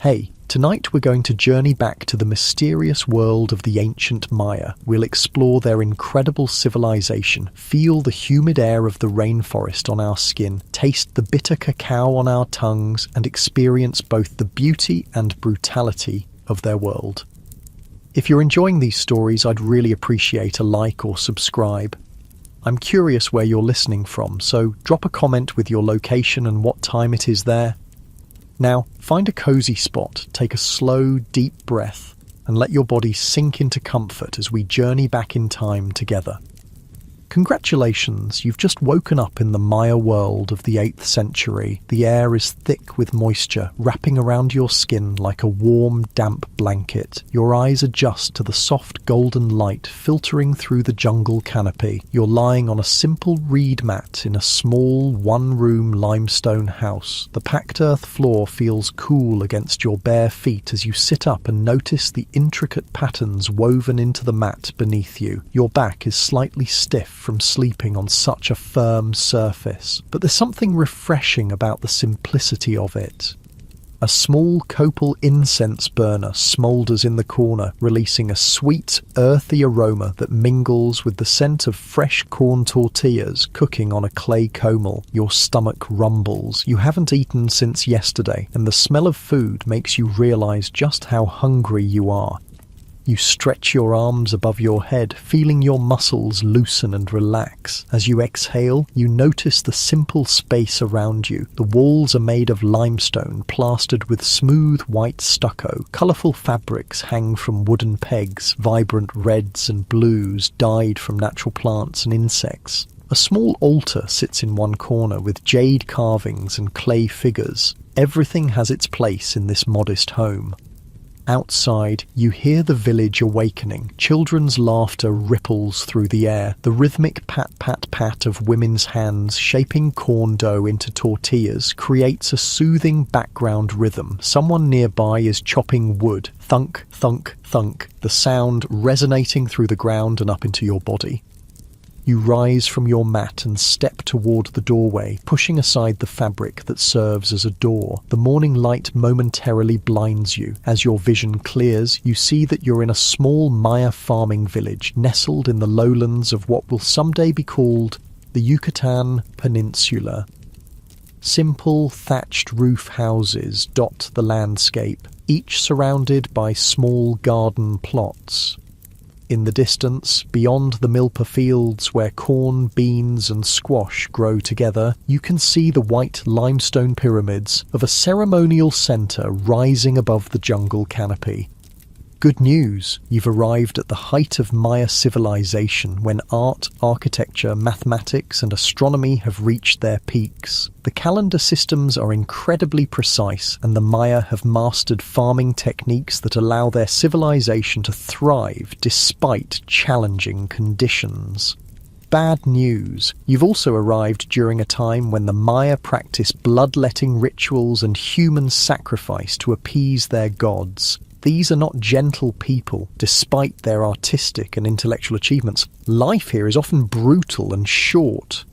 Hey, tonight we're going to journey back to the mysterious world of the ancient Maya. We'll explore their incredible civilization, feel the humid air of the rainforest on our skin, taste the bitter cacao on our tongues, and experience both the beauty and brutality of their world. If you're enjoying these stories, I'd really appreciate a like or subscribe. I'm curious where you're listening from, so drop a comment with your location and what time it is there. Now, find a cozy spot, take a slow, deep breath, and let your body sink into comfort as we journey back in time together. Congratulations, you've just woken up in the Maya world of the 8th century. The air is thick with moisture, wrapping around your skin like a warm, damp blanket. Your eyes adjust to the soft golden light filtering through the jungle canopy. You're lying on a simple reed mat in a small, one-room limestone house. The packed earth floor feels cool against your bare feet as you sit up and notice the intricate patterns woven into the mat beneath you. Your back is slightly stiff from sleeping on such a firm surface, but there's something refreshing about the simplicity of it. A small copal incense burner smoulders in the corner, releasing a sweet, earthy aroma that mingles with the scent of fresh corn tortillas cooking on a clay comel. Your stomach rumbles. You haven't eaten since yesterday, and the smell of food makes you realize just how hungry you are. You stretch your arms above your head, feeling your muscles loosen and relax. As you exhale, you notice the simple space around you. The walls are made of limestone, plastered with smooth white stucco. Colourful fabrics hang from wooden pegs, vibrant reds and blues dyed from natural plants and insects. A small altar sits in one corner with jade carvings and clay figures. Everything has its place in this modest home. Outside, you hear the village awakening. Children's laughter ripples through the air. The rhythmic pat-pat-pat of women's hands shaping corn dough into tortillas creates a soothing background rhythm. Someone nearby is chopping wood. Thunk, thunk, thunk, the sound resonating through the ground and up into your body. You rise from your mat and step toward the doorway, pushing aside the fabric that serves as a door. The morning light momentarily blinds you. As your vision clears, you see that you're in a small Maya farming village, nestled in the lowlands of what will someday be called the Yucatan Peninsula. Simple, thatched roof houses dot the landscape, each surrounded by small garden plots. In the distance, beyond the milpa fields where corn, beans and squash grow together, you can see the white limestone pyramids of a ceremonial centre rising above the jungle canopy. Good news, you've arrived at the height of Maya civilization when art, architecture, mathematics and astronomy have reached their peaks. The calendar systems are incredibly precise, and the Maya have mastered farming techniques that allow their civilization to thrive despite challenging conditions. Bad news, you've also arrived during a time when the Maya practiced bloodletting rituals and human sacrifice to appease their gods. These are not gentle people, despite their artistic and intellectual achievements. Life here is often brutal and short.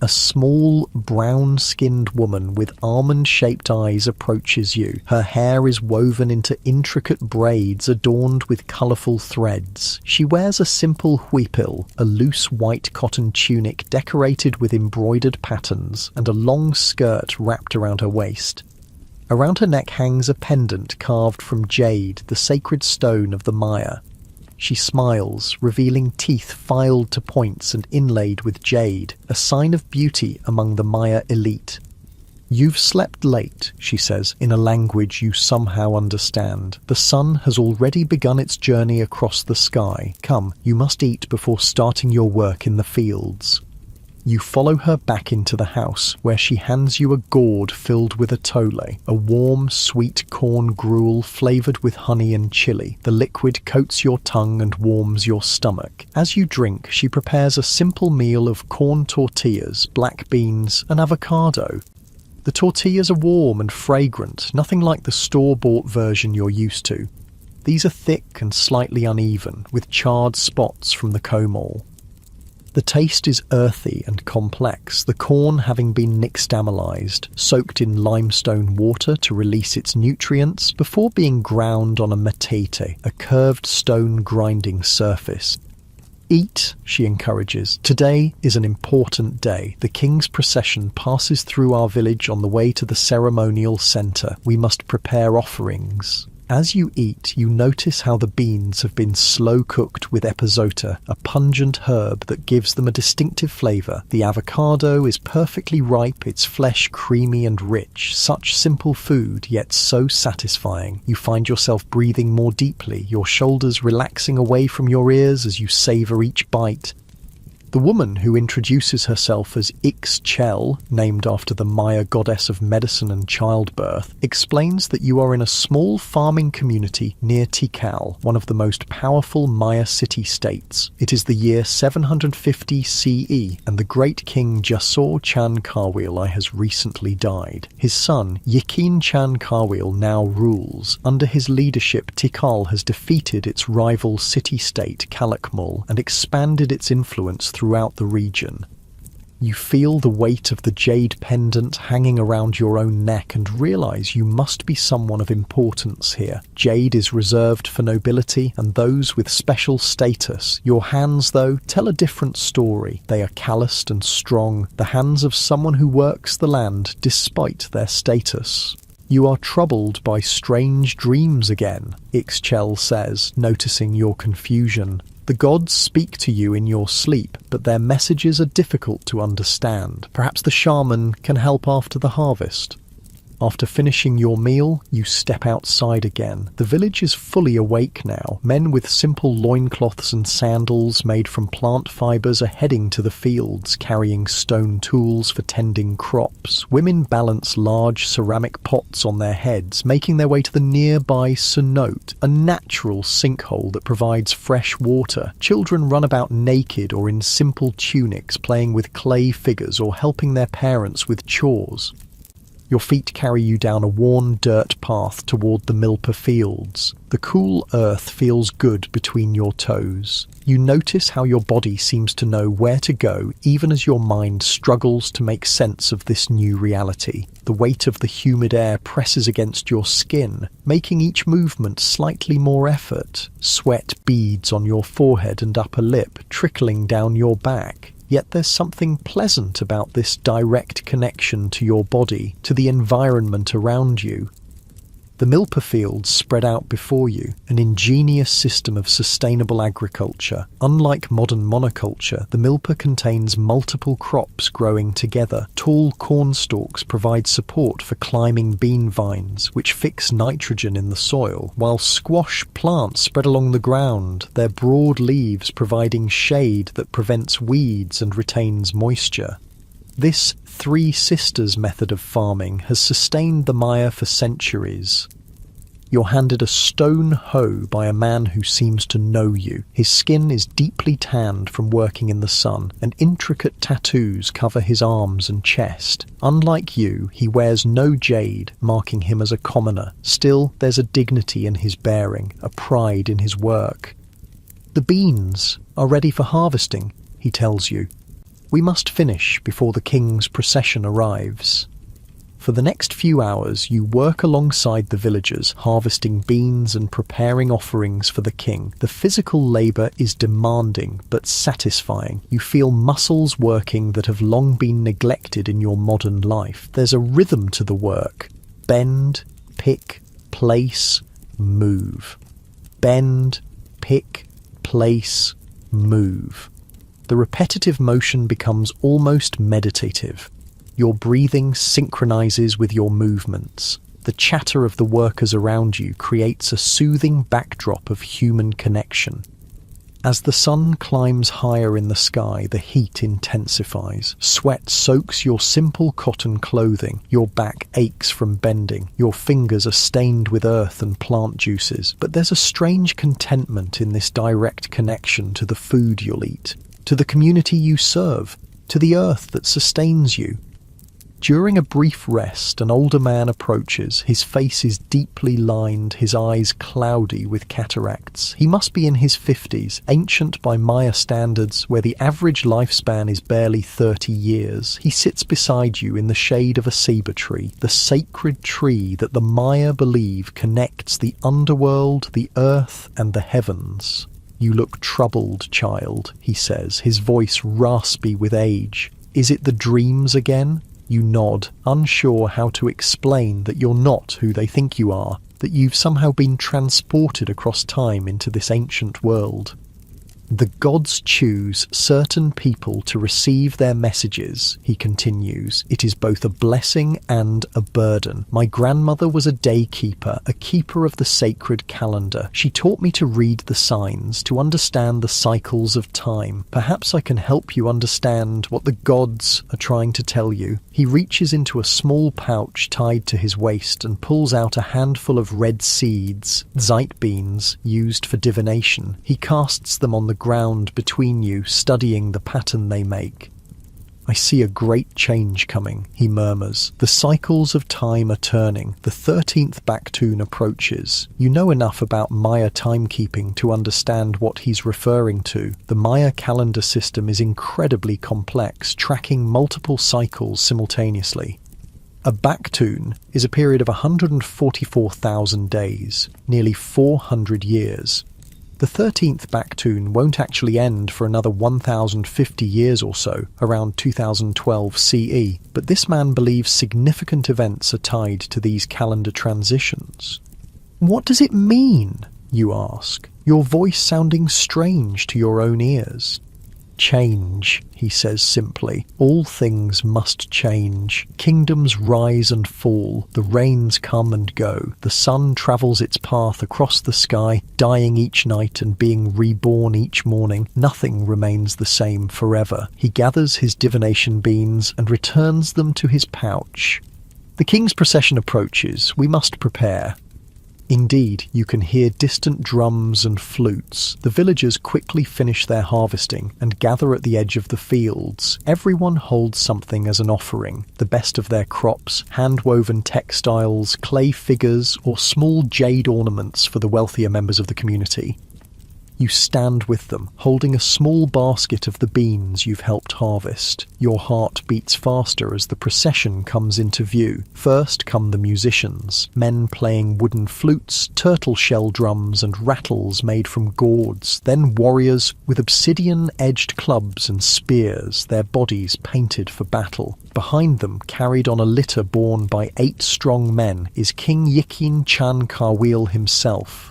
A small, brown-skinned woman with almond-shaped eyes approaches you. Her hair is woven into intricate braids adorned with colourful threads. She wears a simple huipil, a loose white cotton tunic decorated with embroidered patterns, and a long skirt wrapped around her waist. Around her neck hangs a pendant carved from jade, the sacred stone of the Maya. She smiles, revealing teeth filed to points and inlaid with jade, a sign of beauty among the Maya elite. "You've slept late," she says, in a language you somehow understand. "The sun has already begun its journey across the sky. Come, you must eat before starting your work in the fields." You follow her back into the house, where she hands you a gourd filled with atole, a warm, sweet corn gruel flavoured with honey and chili. The liquid coats your tongue and warms your stomach. As you drink, she prepares a simple meal of corn tortillas, black beans, and avocado. The tortillas are warm and fragrant, nothing like the store-bought version you're used to. These are thick and slightly uneven, with charred spots from the comol. The taste is earthy and complex, the corn having been nixtamalized, soaked in limestone water to release its nutrients before being ground on a matete, a curved stone grinding surface. Eat, she encourages. Today is an important day. The king's procession passes through our village on the way to the ceremonial centre. We must prepare offerings. As you eat, you notice how the beans have been slow-cooked with epizota, a pungent herb that gives them a distinctive flavour. The avocado is perfectly ripe, its flesh creamy and rich. Such simple food, yet so satisfying. You find yourself breathing more deeply, your shoulders relaxing away from your ears as you savour each bite. The woman, who introduces herself as Ixchel, named after the Maya goddess of medicine and childbirth, explains that you are in a small farming community near Tikal, one of the most powerful Maya city-states. It is the year 750 CE, and the great king Jasor Chan Karwil has recently died. His son, Yikin Chan Karwil, now rules. Under his leadership, Tikal has defeated its rival city-state Kalakmul and expanded its influence throughout the region. You feel the weight of the jade pendant hanging around your own neck and realise you must be someone of importance here. Jade is reserved for nobility and those with special status. Your hands, though, tell a different story. They are calloused and strong, the hands of someone who works the land despite their status. You are troubled by strange dreams again, Ixchel says, noticing your confusion. The gods speak to you in your sleep, but their messages are difficult to understand. Perhaps the shaman can help after the harvest. After finishing your meal, you step outside again. The village is fully awake now. Men with simple loincloths and sandals made from plant fibres are heading to the fields, carrying stone tools for tending crops. Women balance large ceramic pots on their heads, making their way to the nearby cenote, a natural sinkhole that provides fresh water. Children run about naked or in simple tunics, playing with clay figures or helping their parents with chores. Your feet carry you down a worn dirt path toward the milpa fields. The cool earth feels good between your toes. You notice how your body seems to know where to go, even as your mind struggles to make sense of this new reality. The weight of the humid air presses against your skin, making each movement slightly more effort. Sweat beads on your forehead and upper lip, trickling down your back. Yet there's something pleasant about this direct connection to your body, to the environment around you. The milpa fields spread out before you, an ingenious system of sustainable agriculture. Unlike modern monoculture, the milpa contains multiple crops growing together. Tall corn stalks provide support for climbing bean vines, which fix nitrogen in the soil, while squash plants spread along the ground, their broad leaves providing shade that prevents weeds and retains moisture. This Three Sisters method of farming has sustained the Maya for centuries. You're handed a stone hoe by a man who seems to know you. His skin is deeply tanned from working in the sun, and intricate tattoos cover his arms and chest. Unlike you, he wears no jade, marking him as a commoner. Still, there's a dignity in his bearing, a pride in his work. The beans are ready for harvesting, he tells you. We must finish before the king's procession arrives. For the next few hours, you work alongside the villagers, harvesting beans and preparing offerings for the king. The physical labour is demanding but satisfying. You feel muscles working that have long been neglected in your modern life. There's a rhythm to the work. Bend, pick, place, move. Bend, pick, place, move. The repetitive motion becomes almost meditative. Your breathing synchronizes with your movements. The chatter of the workers around you creates a soothing backdrop of human connection. As the sun climbs higher in the sky, the heat intensifies. Sweat soaks your simple cotton clothing. Your back aches from bending. Your fingers are stained with earth and plant juices. But there's a strange contentment in this direct connection to the food you'll eat, to the community you serve, to the earth that sustains you. During a brief rest, an older man approaches. His face is deeply lined, his eyes cloudy with cataracts. He must be in his 50s, ancient by Maya standards, where the average lifespan is barely 30 years. He sits beside you in the shade of a ceiba tree, the sacred tree that the Maya believe connects the underworld, the earth, and the heavens. "You look troubled, child," he says, his voice raspy with age. "Is it the dreams again?" You nod, unsure how to explain that you're not who they think you are, that you've somehow been transported across time into this ancient world. "The gods choose certain people to receive their messages," he continues. "It is both a blessing and a burden. My grandmother was a day keeper, a keeper of the sacred calendar. She taught me to read the signs, to understand the cycles of time. Perhaps I can help you understand what the gods are trying to tell you." He reaches into a small pouch tied to his waist and pulls out a handful of red seeds, zite beans, used for divination. He casts them on the ground between you, studying the pattern they make. "I see a great change coming," he murmurs. "The cycles of time are turning. The 13th Baktun approaches. You know enough about Maya timekeeping to understand what he's referring to. The Maya calendar system is incredibly complex, tracking multiple cycles simultaneously. A Baktun is a period of 144,000 days, nearly 400 years. The 13th Baktun won't actually end for another 1,050 years or so, around 2012 CE, but this man believes significant events are tied to these calendar transitions." "What does it mean?" you ask, your voice sounding strange to your own ears. "Change," he says simply. "All things must change. Kingdoms rise and fall. The rains come and go. The sun travels its path across the sky, dying each night and being reborn each morning. Nothing remains the same forever." He gathers his divination beans and returns them to his pouch. "The king's procession approaches. We must prepare." Indeed, you can hear distant drums and flutes. The villagers quickly finish their harvesting and gather at the edge of the fields. Everyone holds something as an offering, the best of their crops, hand-woven textiles, clay figures, or small jade ornaments for the wealthier members of the community. You stand with them, holding a small basket of the beans you've helped harvest. Your heart beats faster as the procession comes into view. First come the musicians, men playing wooden flutes, turtle shell drums and rattles made from gourds. Then warriors with obsidian-edged clubs and spears, their bodies painted for battle. Behind them, carried on a litter borne by 8 strong men, is King Yikin Chan Karwil himself.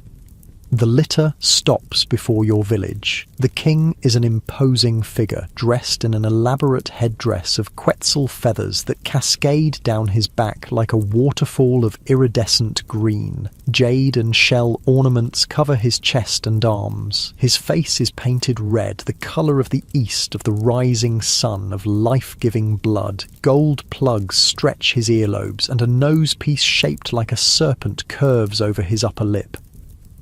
The litter stops before your village. The king is an imposing figure, dressed in an elaborate headdress of quetzal feathers that cascade down his back like a waterfall of iridescent green. Jade and shell ornaments cover his chest and arms. His face is painted red, the colour of the east, of the rising sun, of life-giving blood. Gold plugs stretch his earlobes, and a nose-piece shaped like a serpent curves over his upper lip.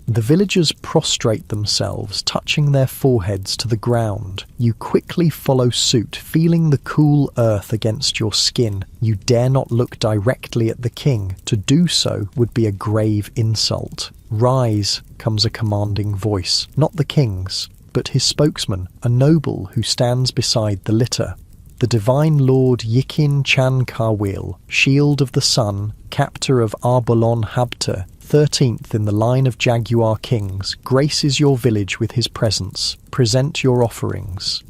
The villagers prostrate themselves, touching their foreheads to the ground. You quickly follow suit, feeling the cool earth against your skin. You dare not look directly at the king. To do so would be a grave insult. "Rise," comes a commanding voice, not the king's, but his spokesman, a noble who stands beside the litter. The divine lord Yikin Chan Karwil, shield of the sun, captor of Arbolon Habta, 13th in the line of Jaguar kings, graces your village with his presence. Present your offerings.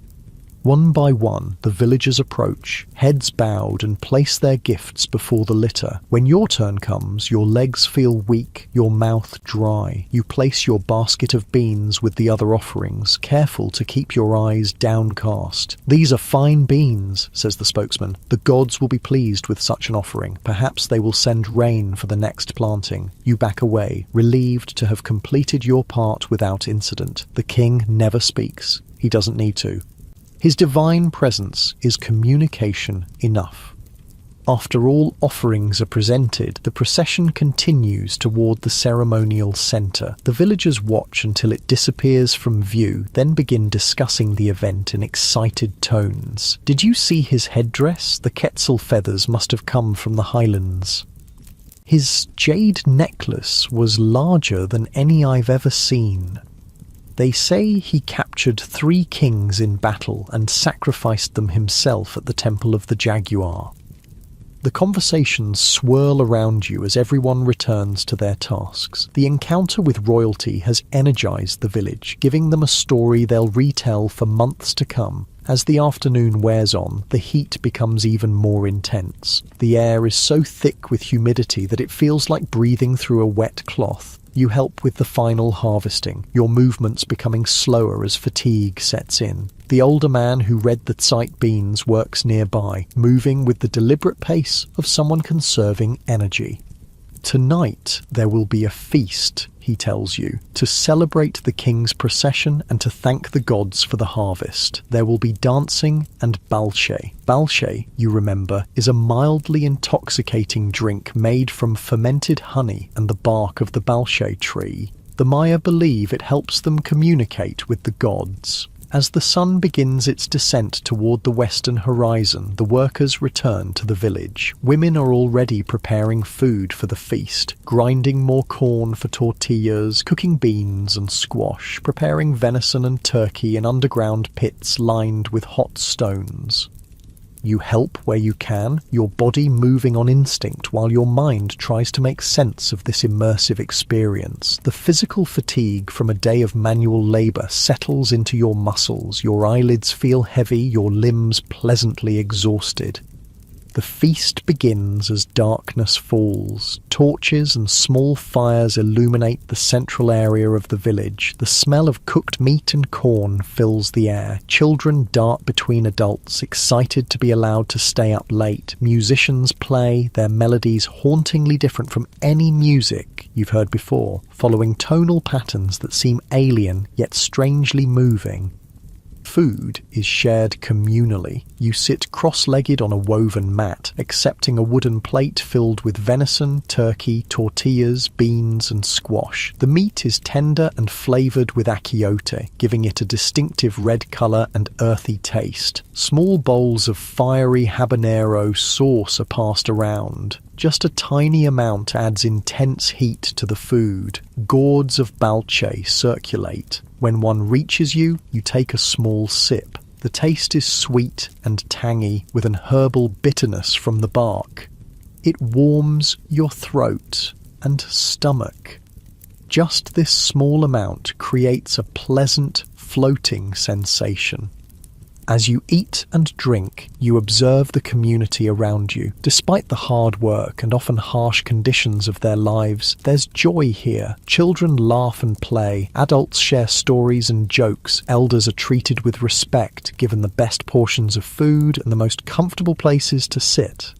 One by one, the villagers approach, heads bowed, and place their gifts before the litter. When your turn comes, your legs feel weak, your mouth dry. You place your basket of beans with the other offerings, careful to keep your eyes downcast. "These are fine beans," says the spokesman. "The gods will be pleased with such an offering. Perhaps they will send rain for the next planting." You back away, relieved to have completed your part without incident. The king never speaks. He doesn't need to. His divine presence is communication enough. After all offerings are presented, the procession continues toward the ceremonial center. The villagers watch until it disappears from view, then begin discussing the event in excited tones. "Did you see his headdress? The Quetzal feathers must have come from the highlands. His jade necklace was larger than any I've ever seen. They say he captured 3 kings in battle and sacrificed them himself at the Temple of the Jaguar." The conversations swirl around you as everyone returns to their tasks. The encounter with royalty has energized the village, giving them a story they'll retell for months to come. As the afternoon wears on, the heat becomes even more intense. The air is so thick with humidity that it feels like breathing through a wet cloth. You help with the final harvesting, your movements becoming slower as fatigue sets in. The older man who read the sight beans works nearby, moving with the deliberate pace of someone conserving energy. "Tonight there will be a feast," he tells you, "to celebrate the king's procession and to thank the gods for the harvest. There will be dancing and balshe." Balshe, you remember, is a mildly intoxicating drink made from fermented honey and the bark of the balshe tree. The Maya believe it helps them communicate with the gods. As the sun begins its descent toward the western horizon, the workers return to the village. Women are already preparing food for the feast, grinding more corn for tortillas, cooking beans and squash, preparing venison and turkey in underground pits lined with hot stones. You help where you can, your body moving on instinct while your mind tries to make sense of this immersive experience. The physical fatigue from a day of manual labor settles into your muscles, your eyelids feel heavy, your limbs pleasantly exhausted. The feast begins as darkness falls. Torches and small fires illuminate the central area of the village. The smell of cooked meat and corn fills the air. Children dart between adults, excited to be allowed to stay up late. Musicians play, their melodies hauntingly different from any music you've heard before, following tonal patterns that seem alien yet strangely moving. Food is shared communally. You sit cross-legged on a woven mat, accepting a wooden plate filled with venison, turkey, tortillas, beans and squash. The meat is tender and flavored with achiote, giving it a distinctive red color and earthy taste. Small bowls of fiery habanero sauce are passed around. Just a tiny amount adds intense heat to the food. Gourds of balche circulate. When one reaches you, you take a small sip. The taste is sweet and tangy, with an herbal bitterness from the bark. It warms your throat and stomach. Just this small amount creates a pleasant, floating sensation. As you eat and drink, you observe the community around you. Despite the hard work and often harsh conditions of their lives, there's joy here. Children laugh and play, adults share stories and jokes, elders are treated with respect, given the best portions of food and the most comfortable places to sit.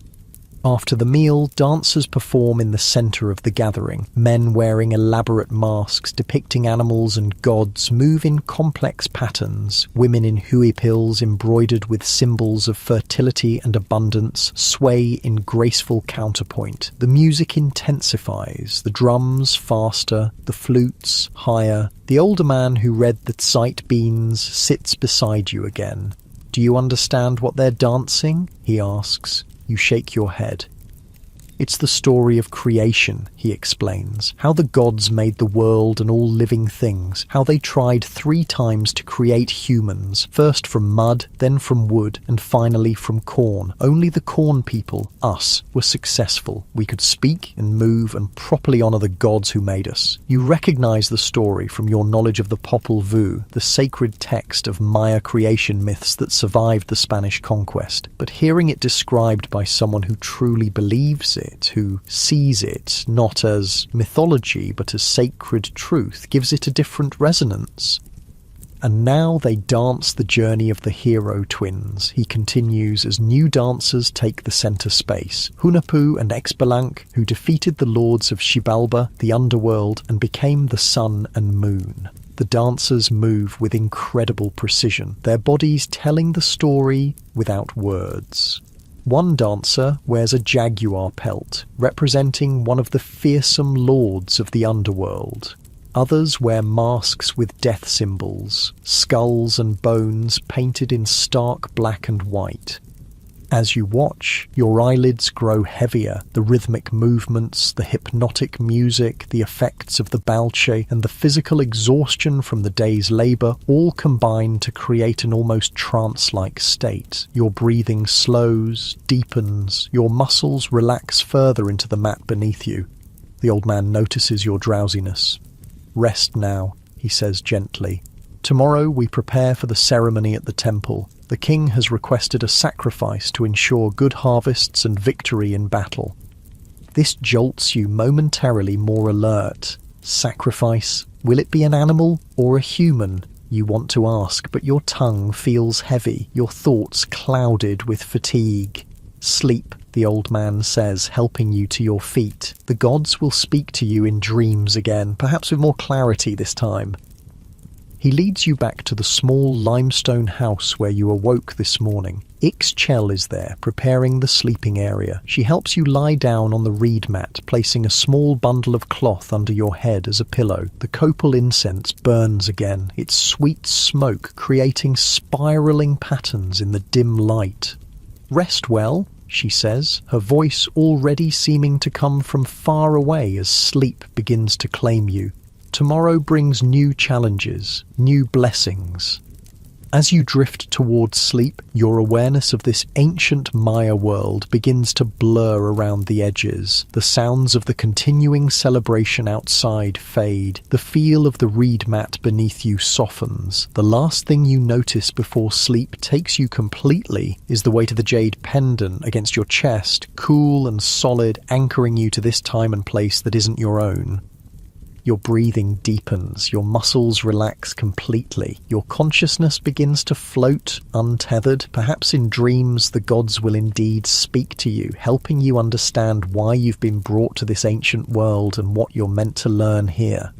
After the meal, dancers perform in the center of the gathering. Men wearing elaborate masks depicting animals and gods move in complex patterns. Women in huipils embroidered with symbols of fertility and abundance sway in graceful counterpoint. The music intensifies, the drums faster, the flutes higher. The older man who read the sight beans sits beside you again. "Do you understand what they're dancing?" he asks. You shake your head. "It's the story of creation," he explains. "How the gods made the world and all living things. How they tried 3 times to create humans. First from mud, then from wood, and finally from corn. Only the corn people, us, were successful. We could speak and move and properly honor the gods who made us." You recognize the story from your knowledge of the Popol Vuh, the sacred text of Maya creation myths that survived the Spanish conquest. But hearing it described by someone who truly believes it, who sees it not as mythology but as sacred truth, gives it a different resonance. "And now they dance the journey of the hero twins," he continues as new dancers take the center space. Hunahpu and Expelanque, who defeated the lords of Xibalba, the underworld, and became the sun and moon. The dancers move with incredible precision, their bodies telling the story without words. One dancer wears a jaguar pelt, representing one of the fearsome lords of the underworld. Others wear masks with death symbols, skulls and bones painted in stark black and white. As you watch, your eyelids grow heavier. The rhythmic movements, the hypnotic music, the effects of the balche, and the physical exhaustion from the day's labour all combine to create an almost trance-like state. Your breathing slows, deepens, your muscles relax further into the mat beneath you. The old man notices your drowsiness. "Rest now," he says gently. "Tomorrow we prepare for the ceremony at the temple. The king has requested a sacrifice to ensure good harvests and victory in battle." This jolts you momentarily more alert. Sacrifice? Will it be an animal or a human? You want to ask, but your tongue feels heavy, your thoughts clouded with fatigue. "Sleep," the old man says, helping you to your feet. "The gods will speak to you in dreams again, perhaps with more clarity this time." He leads you back to the small limestone house where you awoke this morning. Ixchel is there, preparing the sleeping area. She helps you lie down on the reed mat, placing a small bundle of cloth under your head as a pillow. The copal incense burns again, its sweet smoke creating spiralling patterns in the dim light. "Rest well," she says, her voice already seeming to come from far away as sleep begins to claim you. Tomorrow brings new challenges, new blessings. As you drift towards sleep, your awareness of this ancient Maya world begins to blur around the edges. The sounds of the continuing celebration outside fade. The feel of the reed mat beneath you softens. The last thing you notice before sleep takes you completely is the weight of the jade pendant against your chest, cool and solid, anchoring you to this time and place that isn't your own. Your breathing deepens, your muscles relax completely, your consciousness begins to float, untethered. Perhaps in dreams the gods will indeed speak to you, helping you understand why you've been brought to this ancient world and what you're meant to learn here.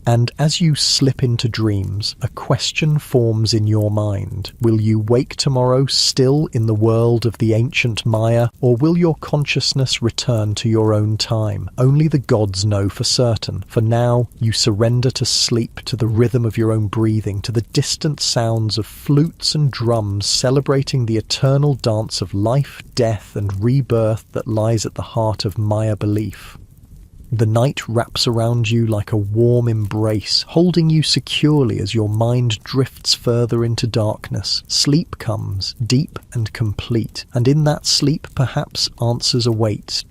And as you slip into dreams, a question forms in your mind. Will you wake tomorrow still in the world of the ancient Maya, or will your consciousness return to your own time? Only the gods know for certain. For now, you surrender to sleep, to the rhythm of your own breathing, to the distant sounds of flutes and drums celebrating the eternal dance of life, death, and rebirth that lies at the heart of Maya belief. The night wraps around you like a warm embrace, holding you securely as your mind drifts further into darkness. Sleep comes, deep and complete, and in that sleep perhaps answers await.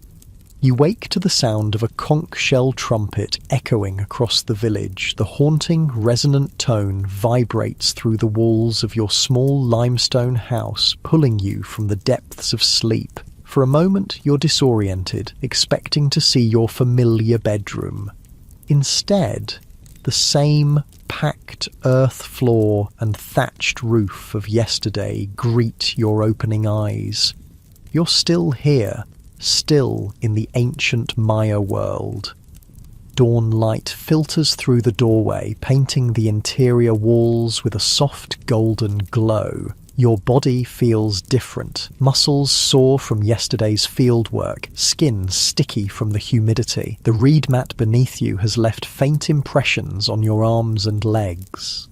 You wake to the sound of a conch shell trumpet echoing across the village. The haunting, resonant tone vibrates through the walls of your small limestone house, pulling you from the depths of sleep. For a moment, you're disoriented, expecting to see your familiar bedroom. Instead, the same packed earth floor and thatched roof of yesterday greet your opening eyes. You're still here, still in the ancient Maya world. Dawn light filters through the doorway, painting the interior walls with a soft golden glow. Your body feels different. Muscles sore from yesterday's fieldwork, skin sticky from the humidity. The reed mat beneath you has left faint impressions on your arms and legs.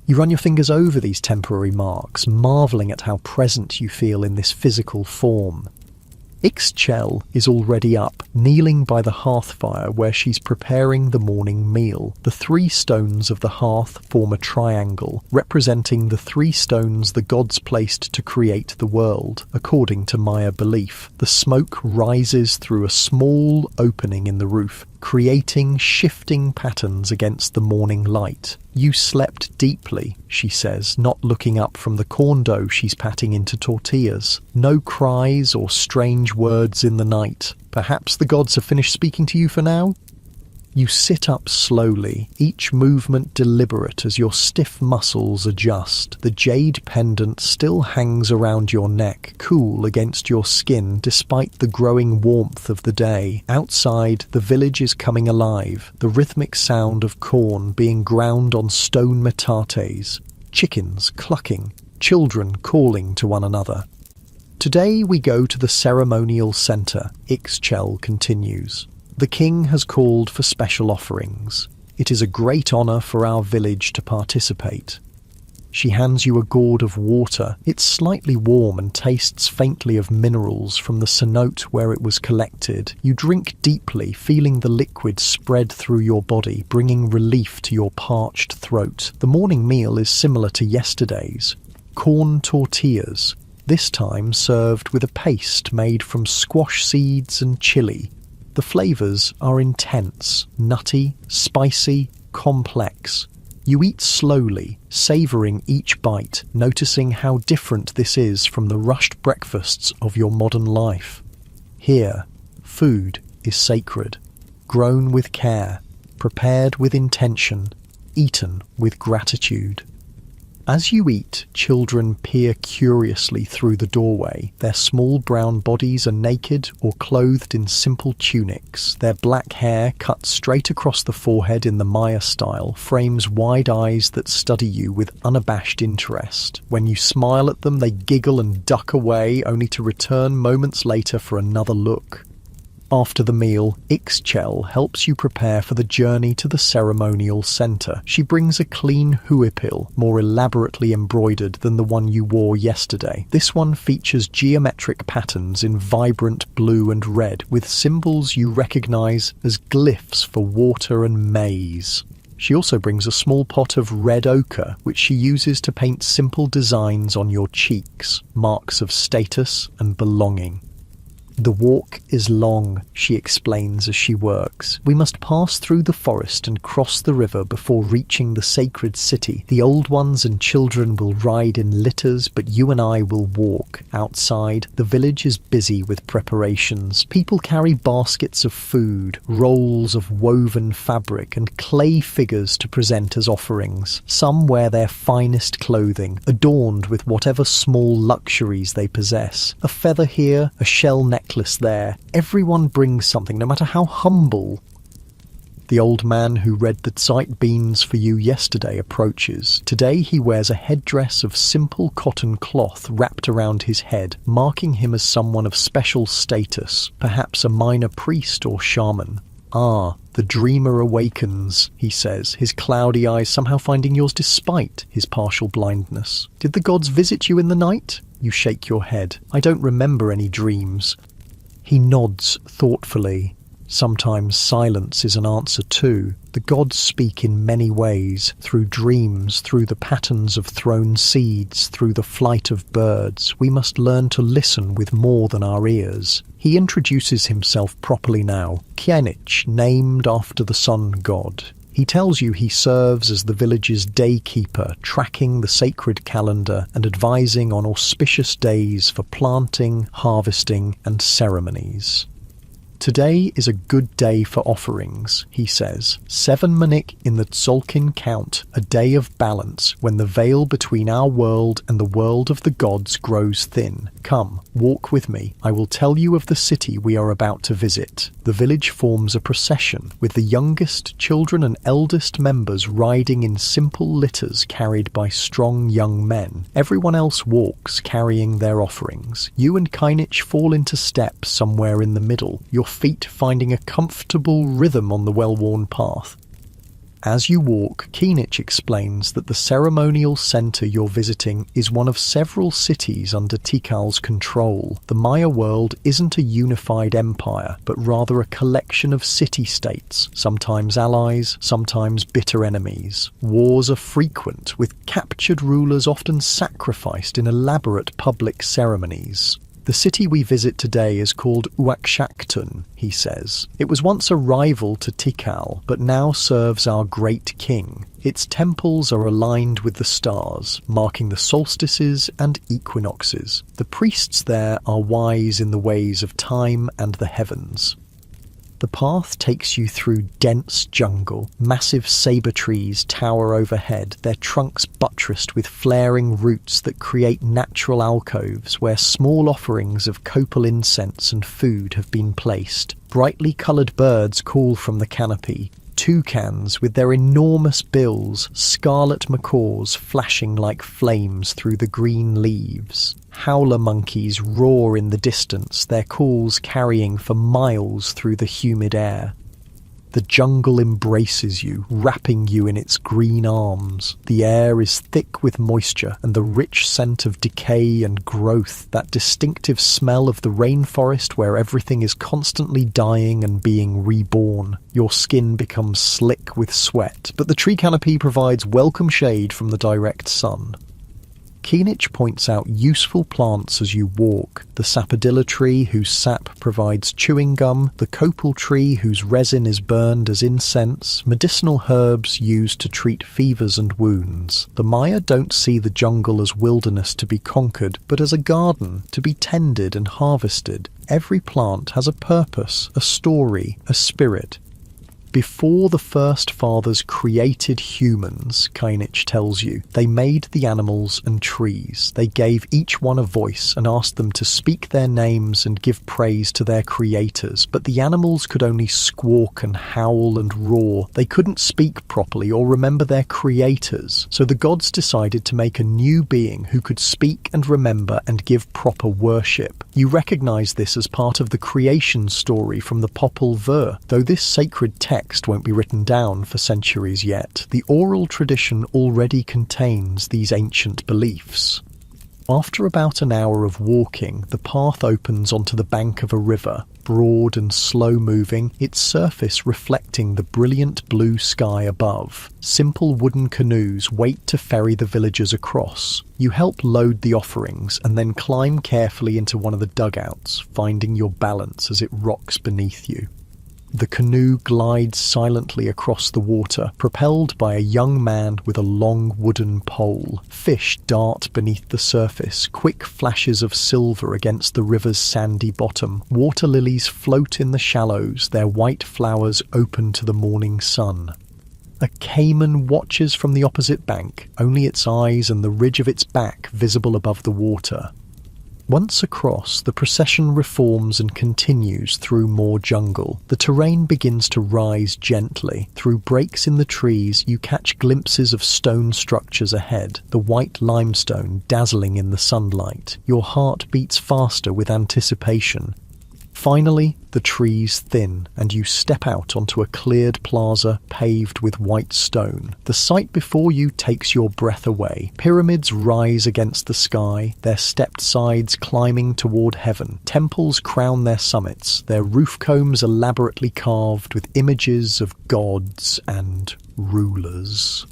You run your fingers over these temporary marks, marvelling at how present you feel in this physical form. Ixchel is already up, kneeling by the hearth fire where she's preparing the morning meal. The 3 stones of the hearth form a triangle, representing the 3 stones the gods placed to create the world, according to Maya belief. The smoke rises through a small opening in the roof, creating shifting patterns against the morning light. "You slept deeply," she says, not looking up from the corn dough she's patting into tortillas. No cries or strange words in the night. Perhaps the gods have finished speaking to you for now? You sit up slowly, each movement deliberate as your stiff muscles adjust. The jade pendant still hangs around your neck, cool against your skin despite the growing warmth of the day. Outside, the village is coming alive, the rhythmic sound of corn being ground on stone metates, chickens clucking, children calling to one another. Today we go to the ceremonial centre, Ixchel continues. The king has called for special offerings. It is a great honour for our village to participate. She hands you a gourd of water. It's slightly warm and tastes faintly of minerals from the cenote where it was collected. You drink deeply, feeling the liquid spread through your body, bringing relief to your parched throat. The morning meal is similar to yesterday's. Corn tortillas, this time served with a paste made from squash seeds and chili. The flavours are intense, nutty, spicy, complex. You eat slowly, savouring each bite, noticing how different this is from the rushed breakfasts of your modern life. Here, food is sacred, grown with care, prepared with intention, eaten with gratitude. As you eat, children peer curiously through the doorway. Their small brown bodies are naked or clothed in simple tunics. Their black hair, cut straight across the forehead in the Maya style, frames wide eyes that study you with unabashed interest. When you smile at them, they giggle and duck away, only to return moments later for another look. After the meal, Ixchel helps you prepare for the journey to the ceremonial centre. She brings a clean huipil, more elaborately embroidered than the one you wore yesterday. This one features geometric patterns in vibrant blue and red, with symbols you recognise as glyphs for water and maize. She also brings a small pot of red ochre, which she uses to paint simple designs on your cheeks, marks of status and belonging. The walk is long, she explains as she works. We must pass through the forest and cross the river before reaching the sacred city. The old ones and children will ride in litters, but you and I will walk. Outside, the village is busy with preparations. People carry baskets of food, rolls of woven fabric, and clay figures to present as offerings. Some wear their finest clothing, adorned with whatever small luxuries they possess. A feather here, a shell necklace there. Everyone brings something, no matter how humble. The old man who read the sight beans for you yesterday approaches. Today he wears a headdress of simple cotton cloth wrapped around his head, marking him as someone of special status, perhaps a minor priest or shaman. Ah, the dreamer awakens, he says, his cloudy eyes somehow finding yours despite his partial blindness. Did the gods visit you in the night? You shake your head. I don't remember any dreams. He nods thoughtfully. Sometimes silence is an answer too. The gods speak in many ways, through dreams, through the patterns of thrown seeds, through the flight of birds. We must learn to listen with more than our ears. He introduces himself properly now. Kienich, named after the sun god. He tells you he serves as the village's daykeeper, tracking the sacred calendar and advising on auspicious days for planting, harvesting, and ceremonies. Today is a good day for offerings, he says. 7 Manik in the Tzolkin count, a day of balance, when the veil between our world and the world of the gods grows thin. Come, walk with me. I will tell you of the city we are about to visit. The village forms a procession, with the youngest, children and eldest members riding in simple litters carried by strong young men. Everyone else walks, carrying their offerings. You and Kainich fall into step somewhere in the middle, your feet finding a comfortable rhythm on the well-worn path. As you walk, Kienich explains that the ceremonial centre you're visiting is one of several cities under Tikal's control. The Maya world isn't a unified empire, but rather a collection of city-states, sometimes allies, sometimes bitter enemies. Wars are frequent, with captured rulers often sacrificed in elaborate public ceremonies. The city we visit today is called Uakshaktun, he says. It was once a rival to Tikal, but now serves our great king. Its temples are aligned with the stars, marking the solstices and equinoxes. The priests there are wise in the ways of time and the heavens. The path takes you through dense jungle. Massive sabre trees tower overhead, their trunks buttressed with flaring roots that create natural alcoves where small offerings of copal incense and food have been placed. Brightly coloured birds call from the canopy. toucans with their enormous bills, scarlet macaws flashing like flames through the green leaves. Howler monkeys roar in the distance, their calls carrying for miles through the humid air. The jungle embraces you, wrapping you in its green arms. The air is thick with moisture and the rich scent of decay and growth, that distinctive smell of the rainforest where everything is constantly dying and being reborn. Your skin becomes slick with sweat, but the tree canopy provides welcome shade from the direct sun. Keenich points out useful plants as you walk: the sapodilla tree, whose sap provides chewing gum, the copal tree, whose resin is burned as incense, medicinal herbs used to treat fevers and wounds. The Maya don't see the jungle as wilderness to be conquered, but as a garden to be tended and harvested. Every plant has a purpose, a story, a spirit. Before the first fathers created humans, Keenich tells you, they made the animals and trees. They gave each one a voice and asked them to speak their names and give praise to their creators. But the animals could only squawk and howl and roar. They couldn't speak properly or remember their creators. So the gods decided to make a new being who could speak and remember and give proper worship. You recognize this as part of the creation story from the Popol Vuh. Though this sacred text won't be written down for centuries yet, the oral tradition already contains these ancient beliefs. After about an hour of walking, the path opens onto the bank of a river, broad and slow-moving, its surface reflecting the brilliant blue sky above. Simple wooden canoes wait to ferry the villagers across. You help load the offerings and then climb carefully into one of the dugouts, finding your balance as it rocks beneath you. The canoe glides silently across the water, propelled by a young man with a long wooden pole. Fish dart beneath the surface, quick flashes of silver against the river's sandy bottom. Water lilies float in the shallows, their white flowers open to the morning sun. A caiman watches from the opposite bank, only its eyes and the ridge of its back visible above the water. Once across, the procession reforms and continues through more jungle. The terrain begins to rise gently. Through breaks in the trees, you catch glimpses of stone structures ahead, the white limestone dazzling in the sunlight. Your heart beats faster with anticipation. Finally, the trees thin, and you step out onto a cleared plaza paved with white stone. The sight before you takes your breath away. Pyramids rise against the sky, their stepped sides climbing toward heaven. Temples crown their summits, their roof combs elaborately carved with images of gods and rulers.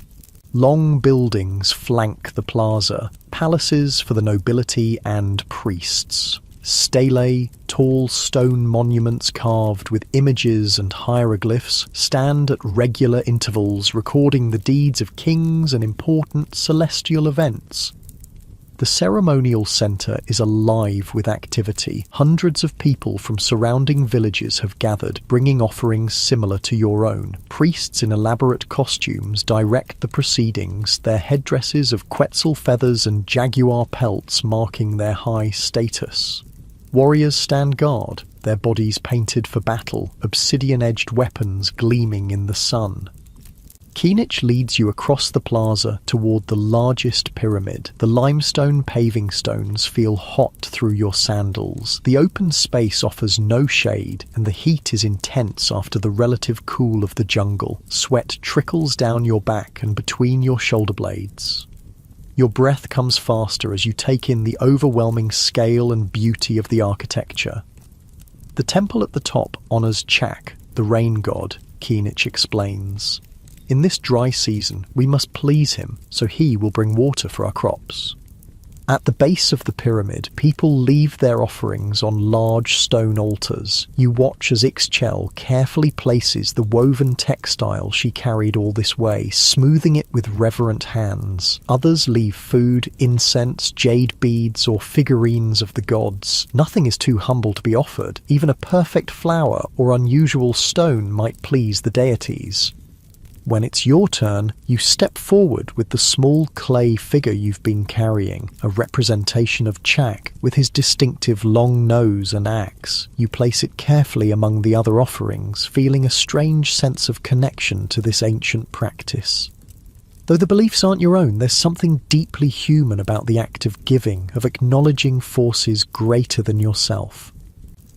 Long buildings flank the plaza, palaces for the nobility and priests. Stelae, tall stone monuments carved with images and hieroglyphs, stand at regular intervals recording the deeds of kings and important celestial events. The ceremonial centre is alive with activity. Hundreds of people from surrounding villages have gathered, bringing offerings similar to your own. Priests in elaborate costumes direct the proceedings, their headdresses of quetzal feathers and jaguar pelts marking their high status. Warriors stand guard, their bodies painted for battle, obsidian-edged weapons gleaming in the sun. Keenich leads you across the plaza toward the largest pyramid. The limestone paving stones feel hot through your sandals. The open space offers no shade, and the heat is intense after the relative cool of the jungle. Sweat trickles down your back and between your shoulder blades. Your breath comes faster as you take in the overwhelming scale and beauty of the architecture. The temple at the top honors Chak, the rain god, Keenich explains. In this dry season, we must please him, so he will bring water for our crops. At the base of the pyramid, people leave their offerings on large stone altars. You watch as Ixchel carefully places the woven textile she carried all this way, smoothing it with reverent hands. Others leave food, incense, jade beads, or figurines of the gods. Nothing is too humble to be offered. Even a perfect flower or unusual stone might please the deities. When it's your turn, you step forward with the small clay figure you've been carrying, a representation of Chak with his distinctive long nose and axe. You place it carefully among the other offerings, feeling a strange sense of connection to this ancient practice. Though the beliefs aren't your own, there's something deeply human about the act of giving, of acknowledging forces greater than yourself.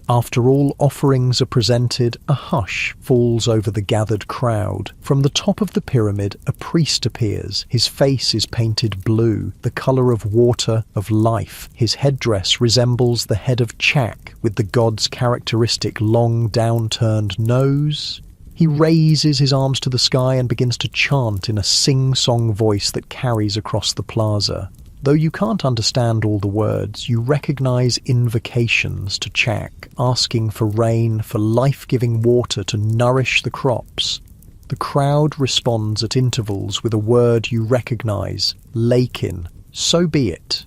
After all offerings are presented, a hush falls over the gathered crowd. From the top of the pyramid, a priest appears. His face is painted blue, the colour of water, of life. His headdress resembles the head of Chak, with the god's characteristic long downturned nose. He raises his arms to the sky and begins to chant in a sing-song voice that carries across the plaza. Though you can't understand all the words, you recognize invocations to Chak, asking for rain, for life-giving water to nourish the crops. The crowd responds at intervals with a word you recognize, Lakin. So be it.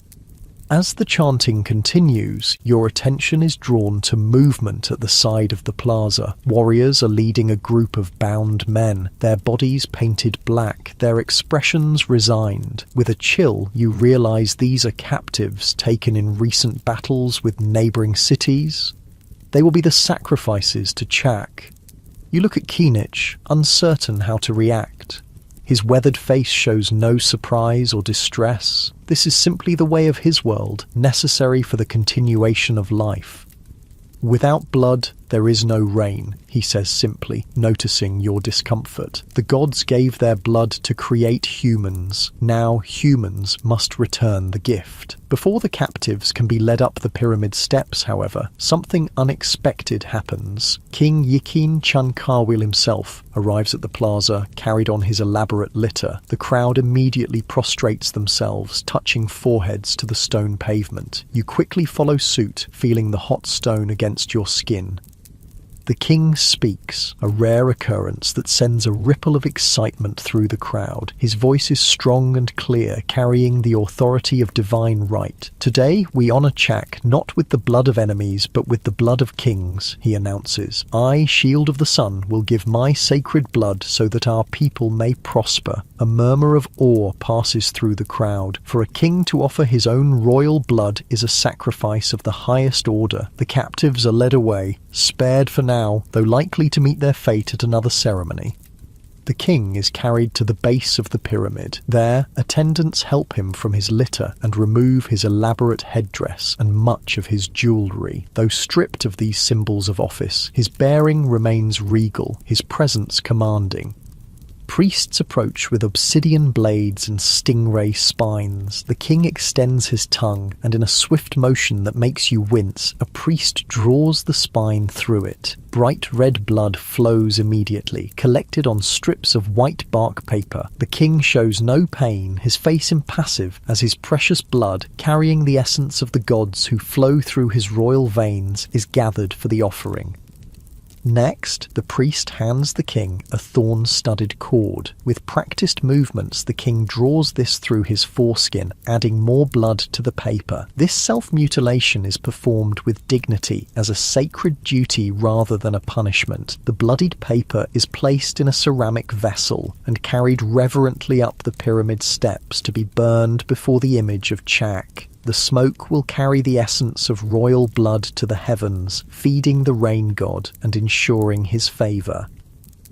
As the chanting continues, your attention is drawn to movement at the side of the plaza. Warriors are leading a group of bound men, their bodies painted black, their expressions resigned. With a chill, you realize these are captives taken in recent battles with neighboring cities. They will be the sacrifices to Chak. You look at Keenich, uncertain how to react. His weathered face shows no surprise or distress. This is simply the way of his world, necessary for the continuation of life. Without blood, there is no rain, he says simply, noticing your discomfort. The gods gave their blood to create humans. Now humans must return the gift. Before the captives can be led up the pyramid steps, however, something unexpected happens. King Yikin Chankawil himself arrives at the plaza, carried on his elaborate litter. The crowd immediately prostrates themselves, touching foreheads to the stone pavement. You quickly follow suit, feeling the hot stone against your skin. The king speaks, a rare occurrence that sends a ripple of excitement through the crowd. His voice is strong and clear, carrying the authority of divine right. Today we honor Chak not with the blood of enemies, but with the blood of kings, he announces. I, Shield of the Sun, will give my sacred blood so that our people may prosper. A murmur of awe passes through the crowd. For a king to offer his own royal blood is a sacrifice of the highest order. The captives are led away, spared for now, though likely to meet their fate at another ceremony. The king is carried to the base of the pyramid. There, attendants help him from his litter and remove his elaborate headdress and much of his jewellery. Though stripped of these symbols of office, his bearing remains regal, his presence commanding. Priests approach with obsidian blades and stingray spines. The king extends his tongue, and in a swift motion that makes you wince, a priest draws the spine through it. Bright red blood flows immediately, collected on strips of white bark paper. The king shows no pain, his face impassive, as his precious blood, carrying the essence of the gods who flow through his royal veins, is gathered for the offering. Next, the priest hands the king a thorn-studded cord. With practiced movements, the king draws this through his foreskin, adding more blood to the paper. This self-mutilation is performed with dignity, as a sacred duty rather than a punishment. The bloodied paper is placed in a ceramic vessel and carried reverently up the pyramid steps to be burned before the image of Chak. The smoke will carry the essence of royal blood to the heavens, feeding the rain god and ensuring his favour.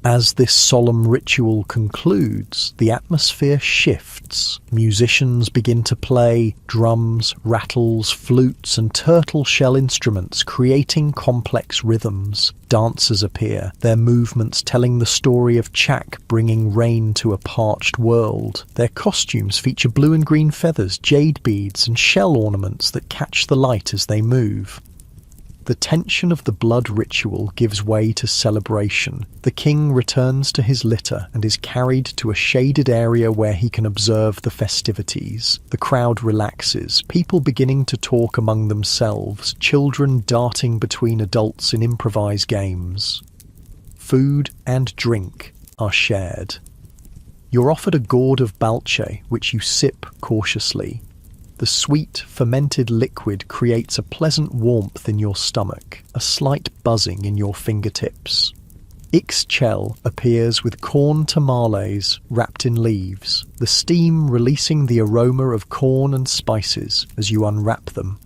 As this solemn ritual concludes, the atmosphere shifts. Musicians begin to play, drums, rattles, flutes and turtle shell instruments, creating complex rhythms. Dancers appear, their movements telling the story of Chak bringing rain to a parched world. Their costumes feature blue and green feathers, jade beads and shell ornaments that catch the light as they move. The tension of the blood ritual gives way to celebration. The king returns to his litter and is carried to a shaded area where he can observe the festivities. The crowd relaxes, people beginning to talk among themselves, children darting between adults in improvised games. Food and drink are shared. You're offered a gourd of balche, which you sip cautiously. The sweet, fermented liquid creates a pleasant warmth in your stomach, a slight buzzing in your fingertips. Ixchel appears with corn tamales wrapped in leaves, the steam releasing the aroma of corn and spices as you unwrap them.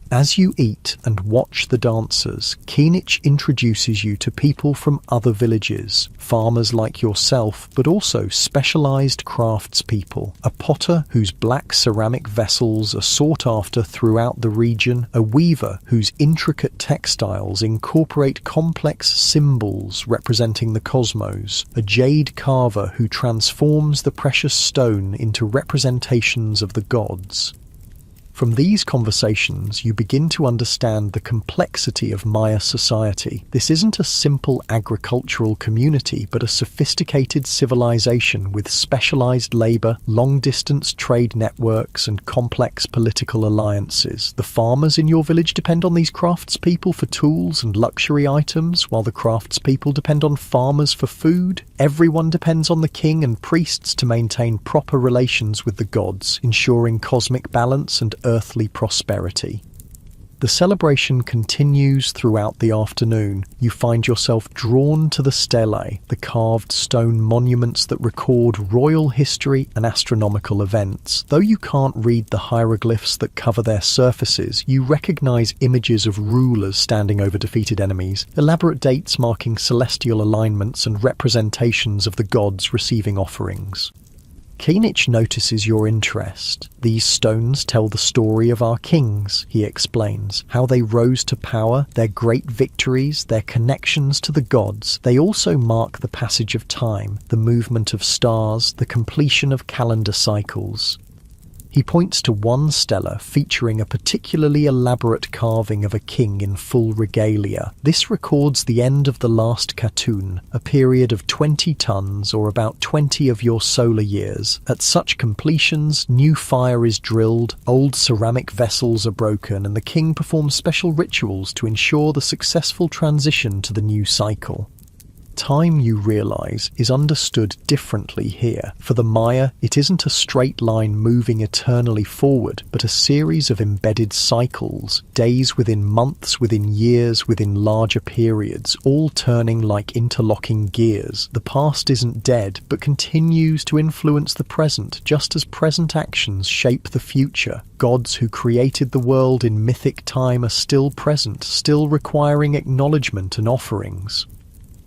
As you eat and watch the dancers, Kinich introduces you to people from other villages, farmers like yourself, but also specialized craftspeople, a potter whose black ceramic vessels are sought after throughout the region, a weaver whose intricate textiles incorporate complex symbols representing the cosmos, a jade carver who transforms the precious stone into representations of the gods. From these conversations, you begin to understand the complexity of Maya society. This isn't a simple agricultural community, but a sophisticated civilization with specialized labor, long-distance trade networks, and complex political alliances. The farmers in your village depend on these craftspeople for tools and luxury items, while the craftspeople depend on farmers for food. Everyone depends on the king and priests to maintain proper relations with the gods, ensuring cosmic balance and earthly prosperity. The celebration continues throughout the afternoon. You find yourself drawn to the stelae, the carved stone monuments that record royal history and astronomical events. Though you can't read the hieroglyphs that cover their surfaces, you recognize images of rulers standing over defeated enemies, elaborate dates marking celestial alignments, and representations of the gods receiving offerings. Kinich notices your interest. These stones tell the story of our kings, he explains, how they rose to power, their great victories, their connections to the gods. They also mark the passage of time, the movement of stars, the completion of calendar cycles. He points to one stela featuring a particularly elaborate carving of a king in full regalia. This records the end of the last Katun, a period of 20 tons or about 20 of your solar years. At such completions, new fire is drilled, old ceramic vessels are broken, and the king performs special rituals to ensure the successful transition to the new cycle. Time, you realize, is understood differently here. For the Maya, it isn't a straight line moving eternally forward, but a series of embedded cycles, days within months, within years, within larger periods, all turning like interlocking gears. The past isn't dead, but continues to influence the present, just as present actions shape the future. Gods who created the world in mythic time are still present, still requiring acknowledgement and offerings.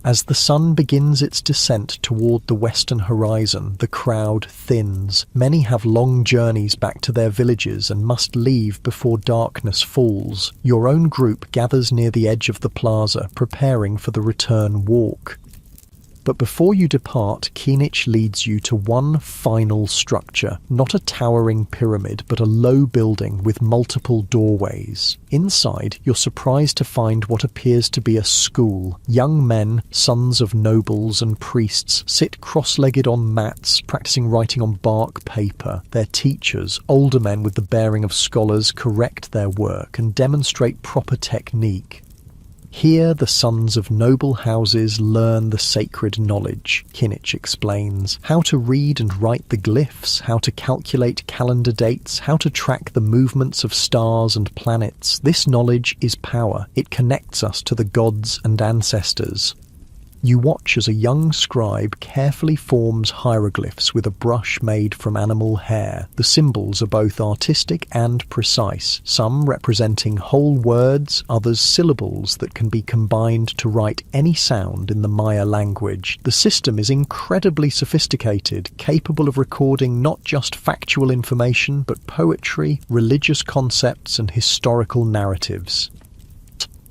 As the sun begins its descent toward the western horizon, the crowd thins. Many have long journeys back to their villages and must leave before darkness falls. Your own group gathers near the edge of the plaza, preparing for the return walk. But before you depart, Kinich leads you to one final structure, not a towering pyramid, but a low building with multiple doorways. Inside, you're surprised to find what appears to be a school. Young men, sons of nobles and priests, sit cross-legged on mats, practicing writing on bark paper. Their teachers, older men with the bearing of scholars, correct their work and demonstrate proper technique. Here the sons of noble houses learn the sacred knowledge, Kinich explains, how to read and write the glyphs, how to calculate calendar dates, how to track the movements of stars and planets. This knowledge is power. It connects us to the gods and ancestors. You watch as a young scribe carefully forms hieroglyphs with a brush made from animal hair. The symbols are both artistic and precise, some representing whole words, others syllables that can be combined to write any sound in the Maya language. The system is incredibly sophisticated, capable of recording not just factual information, but poetry, religious concepts, and historical narratives.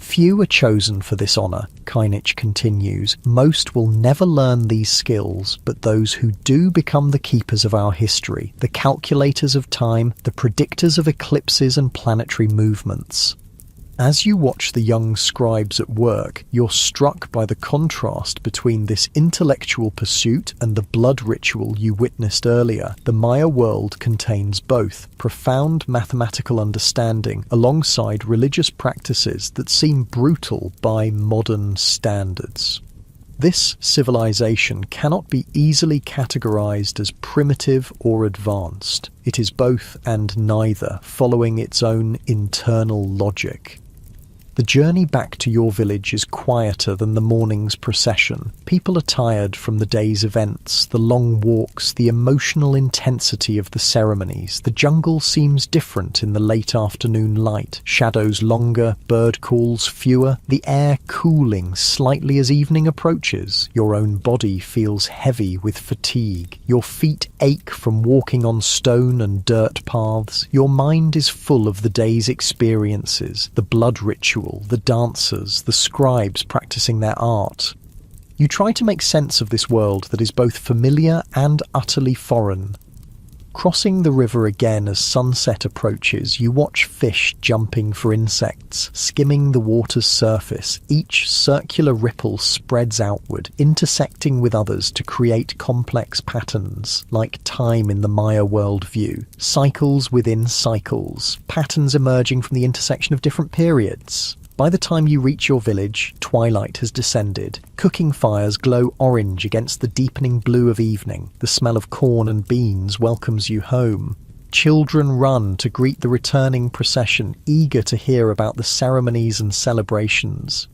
Few are chosen for this honour, Kinich continues. Most will never learn these skills, but those who do become the keepers of our history, the calculators of time, the predictors of eclipses and planetary movements. As you watch the young scribes at work, you're struck by the contrast between this intellectual pursuit and the blood ritual you witnessed earlier. The Maya world contains both profound mathematical understanding alongside religious practices that seem brutal by modern standards. This civilization cannot be easily categorized as primitive or advanced. It is both and neither, following its own internal logic. The journey back to your village is quieter than the morning's procession. People are tired from the day's events, the long walks, the emotional intensity of the ceremonies. The jungle seems different in the late afternoon light. Shadows longer, bird calls fewer, the air cooling slightly as evening approaches. Your own body feels heavy with fatigue. Your feet ache from walking on stone and dirt paths. Your mind is full of the day's experiences, the blood ritual, the dancers, the scribes practicing their art. You try to make sense of this world that is both familiar and utterly foreign. Crossing the river again as sunset approaches, you watch fish jumping for insects, skimming the water's surface. Each circular ripple spreads outward, intersecting with others to create complex patterns, like time in the Maya worldview. Cycles within cycles, patterns emerging from the intersection of different periods. By the time you reach your village, twilight has descended. Cooking fires glow orange against the deepening blue of evening. The smell of corn and beans welcomes you home. Children run to greet the returning procession, eager to hear about the ceremonies and celebrations.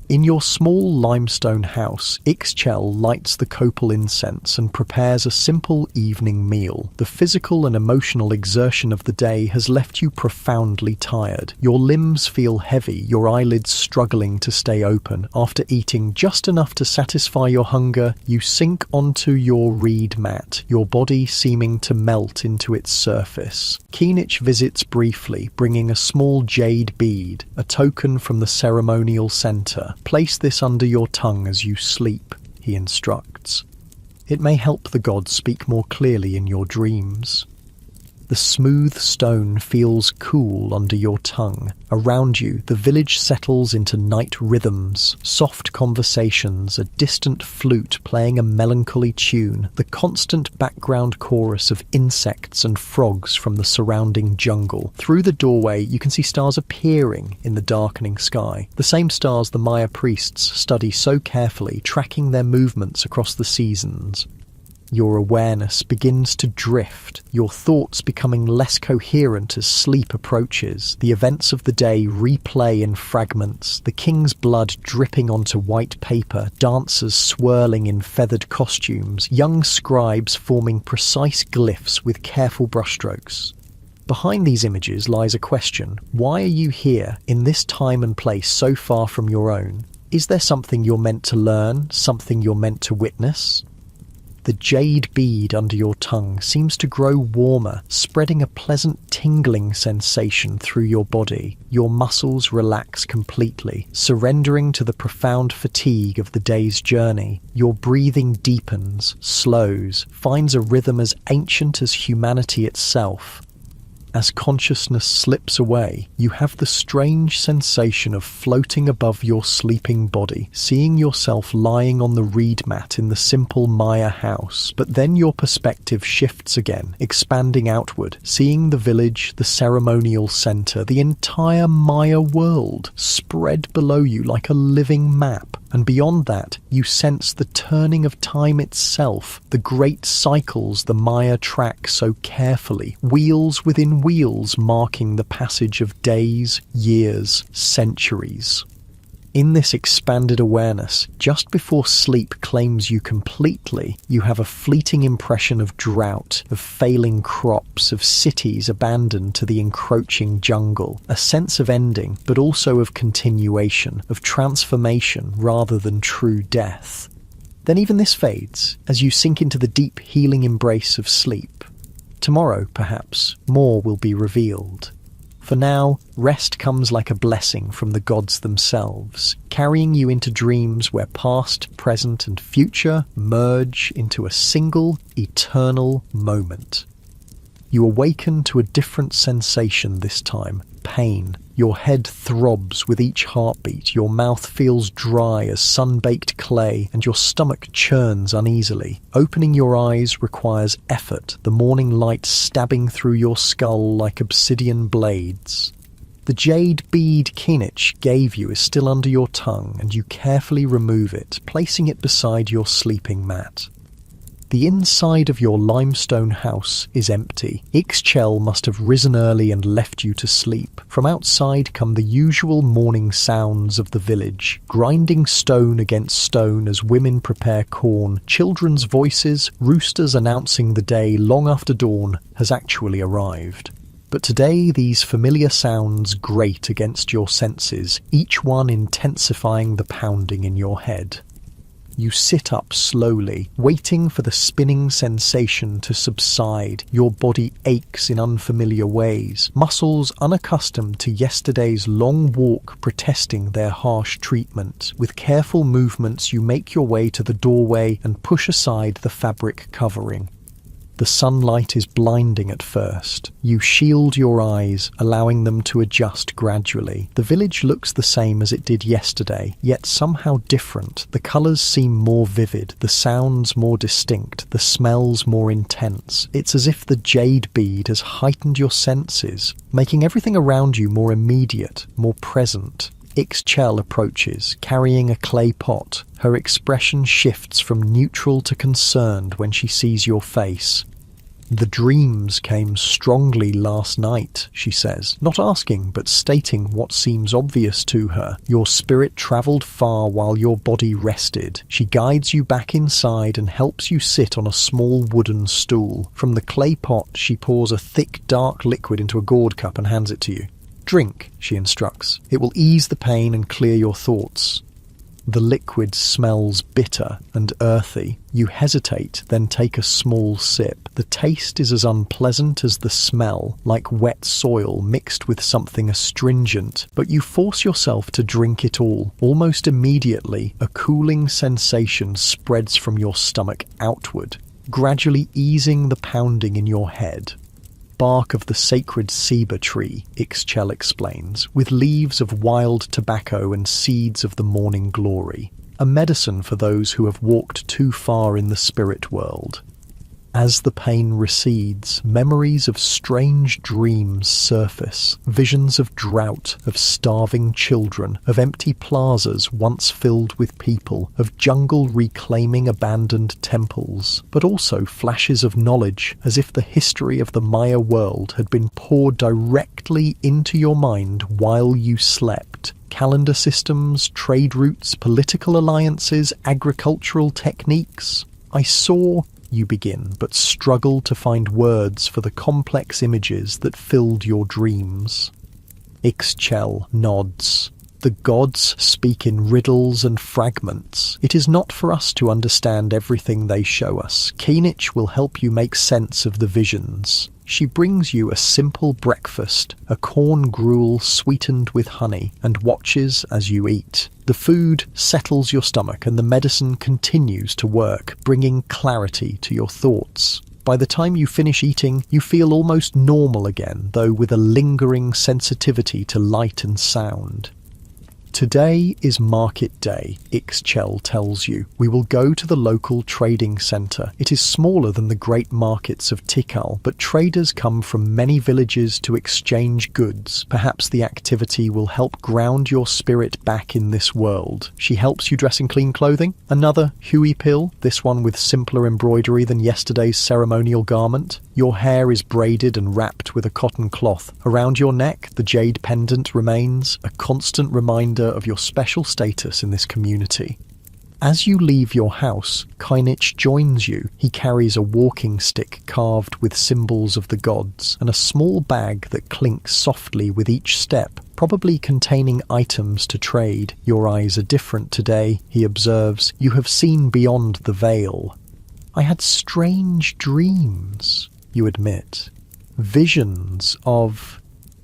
In your small limestone house, Ixchel lights the copal incense and prepares a simple evening meal. The physical and emotional exertion of the day has left you profoundly tired. Your limbs feel heavy, your eyelids struggling to stay open. After eating just enough to satisfy your hunger, you sink onto your reed mat, your body seeming to melt into its surface. Kinich visits briefly, bringing a small jade bead, a token from the ceremonial center. Place this under your tongue as you sleep, he instructs. It may help the gods speak more clearly in your dreams. The smooth stone feels cool under your tongue. Around you, the village settles into night rhythms, soft conversations, a distant flute playing a melancholy tune, the constant background chorus of insects and frogs from the surrounding jungle. Through the doorway, you can see stars appearing in the darkening sky, the same stars the Maya priests study so carefully, tracking their movements across the seasons. Your awareness begins to drift, your thoughts becoming less coherent as sleep approaches. The events of the day replay in fragments, the king's blood dripping onto white paper, dancers swirling in feathered costumes, young scribes forming precise glyphs with careful brushstrokes. Behind these images lies a question. Why are you here, in this time and place so far from your own? Is there something you're meant to learn, something you're meant to witness? The jade bead under your tongue seems to grow warmer, spreading a pleasant tingling sensation through your body. Your muscles relax completely, surrendering to the profound fatigue of the day's journey. Your breathing deepens, slows, finds a rhythm as ancient as humanity itself. As consciousness slips away, you have the strange sensation of floating above your sleeping body, seeing yourself lying on the reed mat in the simple Maya house. But then your perspective shifts again, expanding outward, seeing the village, the ceremonial center, the entire Maya world spread below you like a living map. And beyond that, you sense the turning of time itself, the great cycles the Maya track so carefully, wheels within wheels marking the passage of days, years, centuries. In this expanded awareness, just before sleep claims you completely, you have a fleeting impression of drought, of failing crops, of cities abandoned to the encroaching jungle, a sense of ending, but also of continuation, of transformation rather than true death. Then even this fades, as you sink into the deep healing embrace of sleep. Tomorrow, perhaps, more will be revealed. For now, rest comes like a blessing from the gods themselves, carrying you into dreams where past, present, and future merge into a single, eternal moment. You awaken to a different sensation this time, pain. Your head throbs with each heartbeat, your mouth feels dry as sun-baked clay, and your stomach churns uneasily. Opening your eyes requires effort, the morning light stabbing through your skull like obsidian blades. The jade bead Kinich gave you is still under your tongue, and you carefully remove it, placing it beside your sleeping mat. The inside of your limestone house is empty. Ixchel must have risen early and left you to sleep. From outside come the usual morning sounds of the village. Grinding stone against stone as women prepare corn, children's voices, roosters announcing the day long after dawn has actually arrived. But today these familiar sounds grate against your senses, each one intensifying the pounding in your head. You sit up slowly, waiting for the spinning sensation to subside. Your body aches in unfamiliar ways, muscles unaccustomed to yesterday's long walk protesting their harsh treatment. With careful movements you make your way to the doorway and push aside the fabric covering. The sunlight is blinding at first. You shield your eyes, allowing them to adjust gradually. The village looks the same as it did yesterday, yet somehow different. The colours seem more vivid, the sounds more distinct, the smells more intense. It's as if the jade bead has heightened your senses, making everything around you more immediate, more present. Ixchel approaches, carrying a clay pot. Her expression shifts from neutral to concerned when she sees your face. "The dreams came strongly last night," she says, not asking but stating what seems obvious to her. "Your spirit travelled far while your body rested." She guides you back inside and helps you sit on a small wooden stool. From the clay pot she pours a thick dark liquid into a gourd cup and hands it to you. "Drink," she instructs. "It will ease the pain and clear your thoughts." The liquid smells bitter and earthy. You hesitate, then take a small sip. The taste is as unpleasant as the smell, like wet soil mixed with something astringent, but you force yourself to drink it all. Almost immediately, a cooling sensation spreads from your stomach outward, gradually easing the pounding in your head. "Bark of the sacred ceiba tree," Ixchel explains, "with leaves of wild tobacco and seeds of the morning glory. A medicine for those who have walked too far in the spirit world." As the pain recedes, memories of strange dreams surface, visions of drought, of starving children, of empty plazas once filled with people, of jungle reclaiming abandoned temples, but also flashes of knowledge, as if the history of the Maya world had been poured directly into your mind while you slept. Calendar systems, trade routes, political alliances, agricultural techniques. "I saw," you begin, but struggle to find words for the complex images that filled your dreams. Ixchel nods. "The gods speak in riddles and fragments. It is not for us to understand everything they show us. Kinich will help you make sense of the visions." She brings you a simple breakfast, a corn gruel sweetened with honey, and watches as you eat. The food settles your stomach and the medicine continues to work, bringing clarity to your thoughts. By the time you finish eating, you feel almost normal again, though with a lingering sensitivity to light and sound. "Today is market day," Ixchel tells you. "We will go to the local trading centre. It is smaller than the great markets of Tikal, but traders come from many villages to exchange goods. Perhaps the activity will help ground your spirit back in this world." She helps you dress in clean clothing. Another Hui pill, this one with simpler embroidery than yesterday's ceremonial garment. Your hair is braided and wrapped with a cotton cloth. Around your neck, the jade pendant remains, a constant reminder of your special status in this community. As you leave your house, Kinich joins you. He carries a walking stick carved with symbols of the gods, and a small bag that clinks softly with each step, probably containing items to trade. "Your eyes are different today," he observes. "You have seen beyond the veil." "I had strange dreams," you admit. "Visions of..."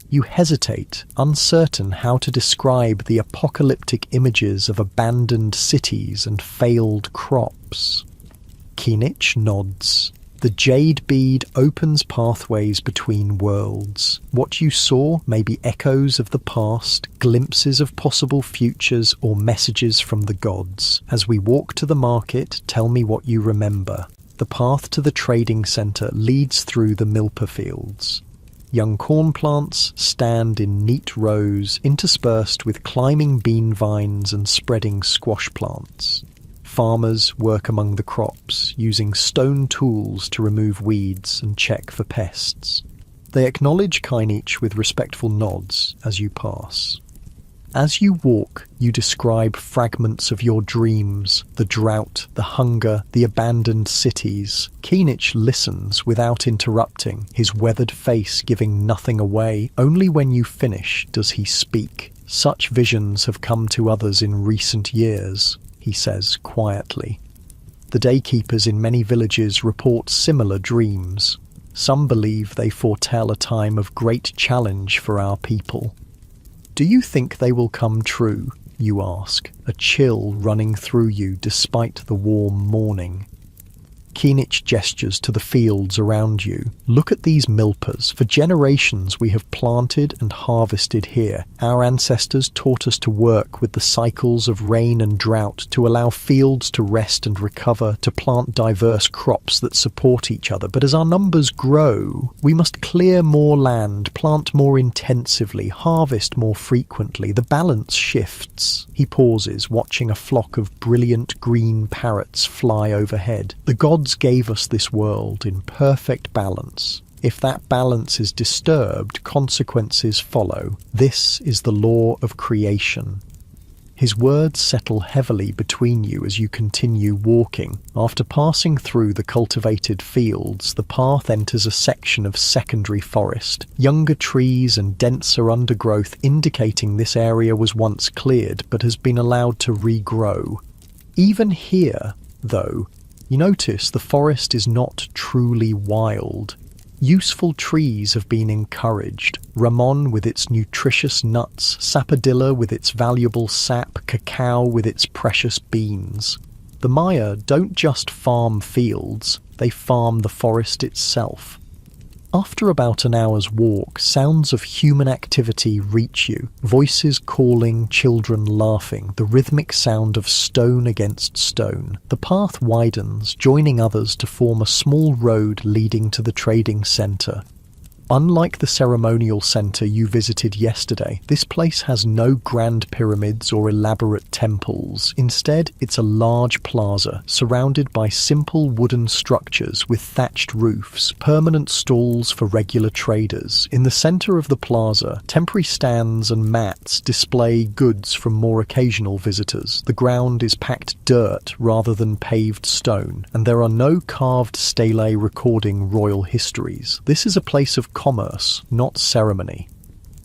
You hesitate, uncertain how to describe the apocalyptic images of abandoned cities and failed crops. Kinich nods. The jade bead opens pathways between worlds. What you saw may be echoes of the past, glimpses of possible futures, or messages from the gods. As we walk to the market, tell me what you remember. The path to the trading centre leads through the milpa fields. Young corn plants stand in neat rows interspersed with climbing bean vines and spreading squash plants. Farmers work among the crops, using stone tools to remove weeds and check for pests. They acknowledge Kinich with respectful nods as you pass. As you walk, you describe fragments of your dreams, the drought, the hunger, the abandoned cities. Kinich listens without interrupting, his weathered face giving nothing away. Only when you finish does he speak. Such visions have come to others in recent years, he says quietly. The daykeepers in many villages report similar dreams. Some believe they foretell a time of great challenge for our people. Do you think they will come true, you ask, a chill running through you despite the warm morning. Kinich gestures to the fields around you. Look at these milpas. For generations we have planted and harvested here. Our ancestors taught us to work with the cycles of rain and drought, to allow fields to rest and recover, to plant diverse crops that support each other. But as our numbers grow, we must clear more land, plant more intensively, harvest more frequently. The balance shifts. He pauses, watching a flock of brilliant green parrots fly overhead. The gods gave us this world in perfect balance. If that balance is disturbed, consequences follow. This is the law of creation. His words settle heavily between you as you continue walking. After passing through the cultivated fields, the path enters a section of secondary forest. Younger trees and denser undergrowth indicating this area was once cleared but has been allowed to regrow. Even here, though, you notice the forest is not truly wild. Useful trees have been encouraged. Ramon with its nutritious nuts, sapodilla with its valuable sap, cacao with its precious beans. The Maya don't just farm fields, they farm the forest itself. After about an hour's walk, sounds of human activity reach you. Voices calling, children laughing, the rhythmic sound of stone against stone. The path widens, joining others to form a small road leading to the trading centre. Unlike the ceremonial centre you visited yesterday, this place has no grand pyramids or elaborate temples. Instead, it's a large plaza, surrounded by simple wooden structures with thatched roofs, permanent stalls for regular traders. In the centre of the plaza, temporary stands and mats display goods from more occasional visitors. The ground is packed dirt rather than paved stone, and there are no carved stelae recording royal histories. This is a place of commerce, not ceremony.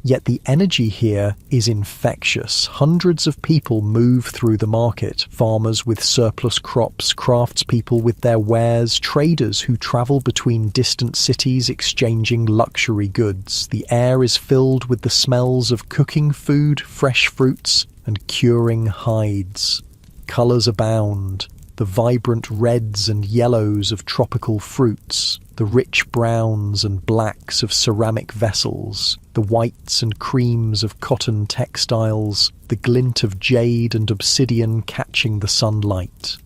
Yet the energy here is infectious. Hundreds of people move through the market. Farmers with surplus crops, craftspeople with their wares, traders who travel between distant cities exchanging luxury goods. The air is filled with the smells of cooking food, fresh fruits, and curing hides. Colours abound. The vibrant reds and yellows of tropical fruits, the rich browns and blacks of ceramic vessels, the whites and creams of cotton textiles, the glint of jade and obsidian catching the sunlight.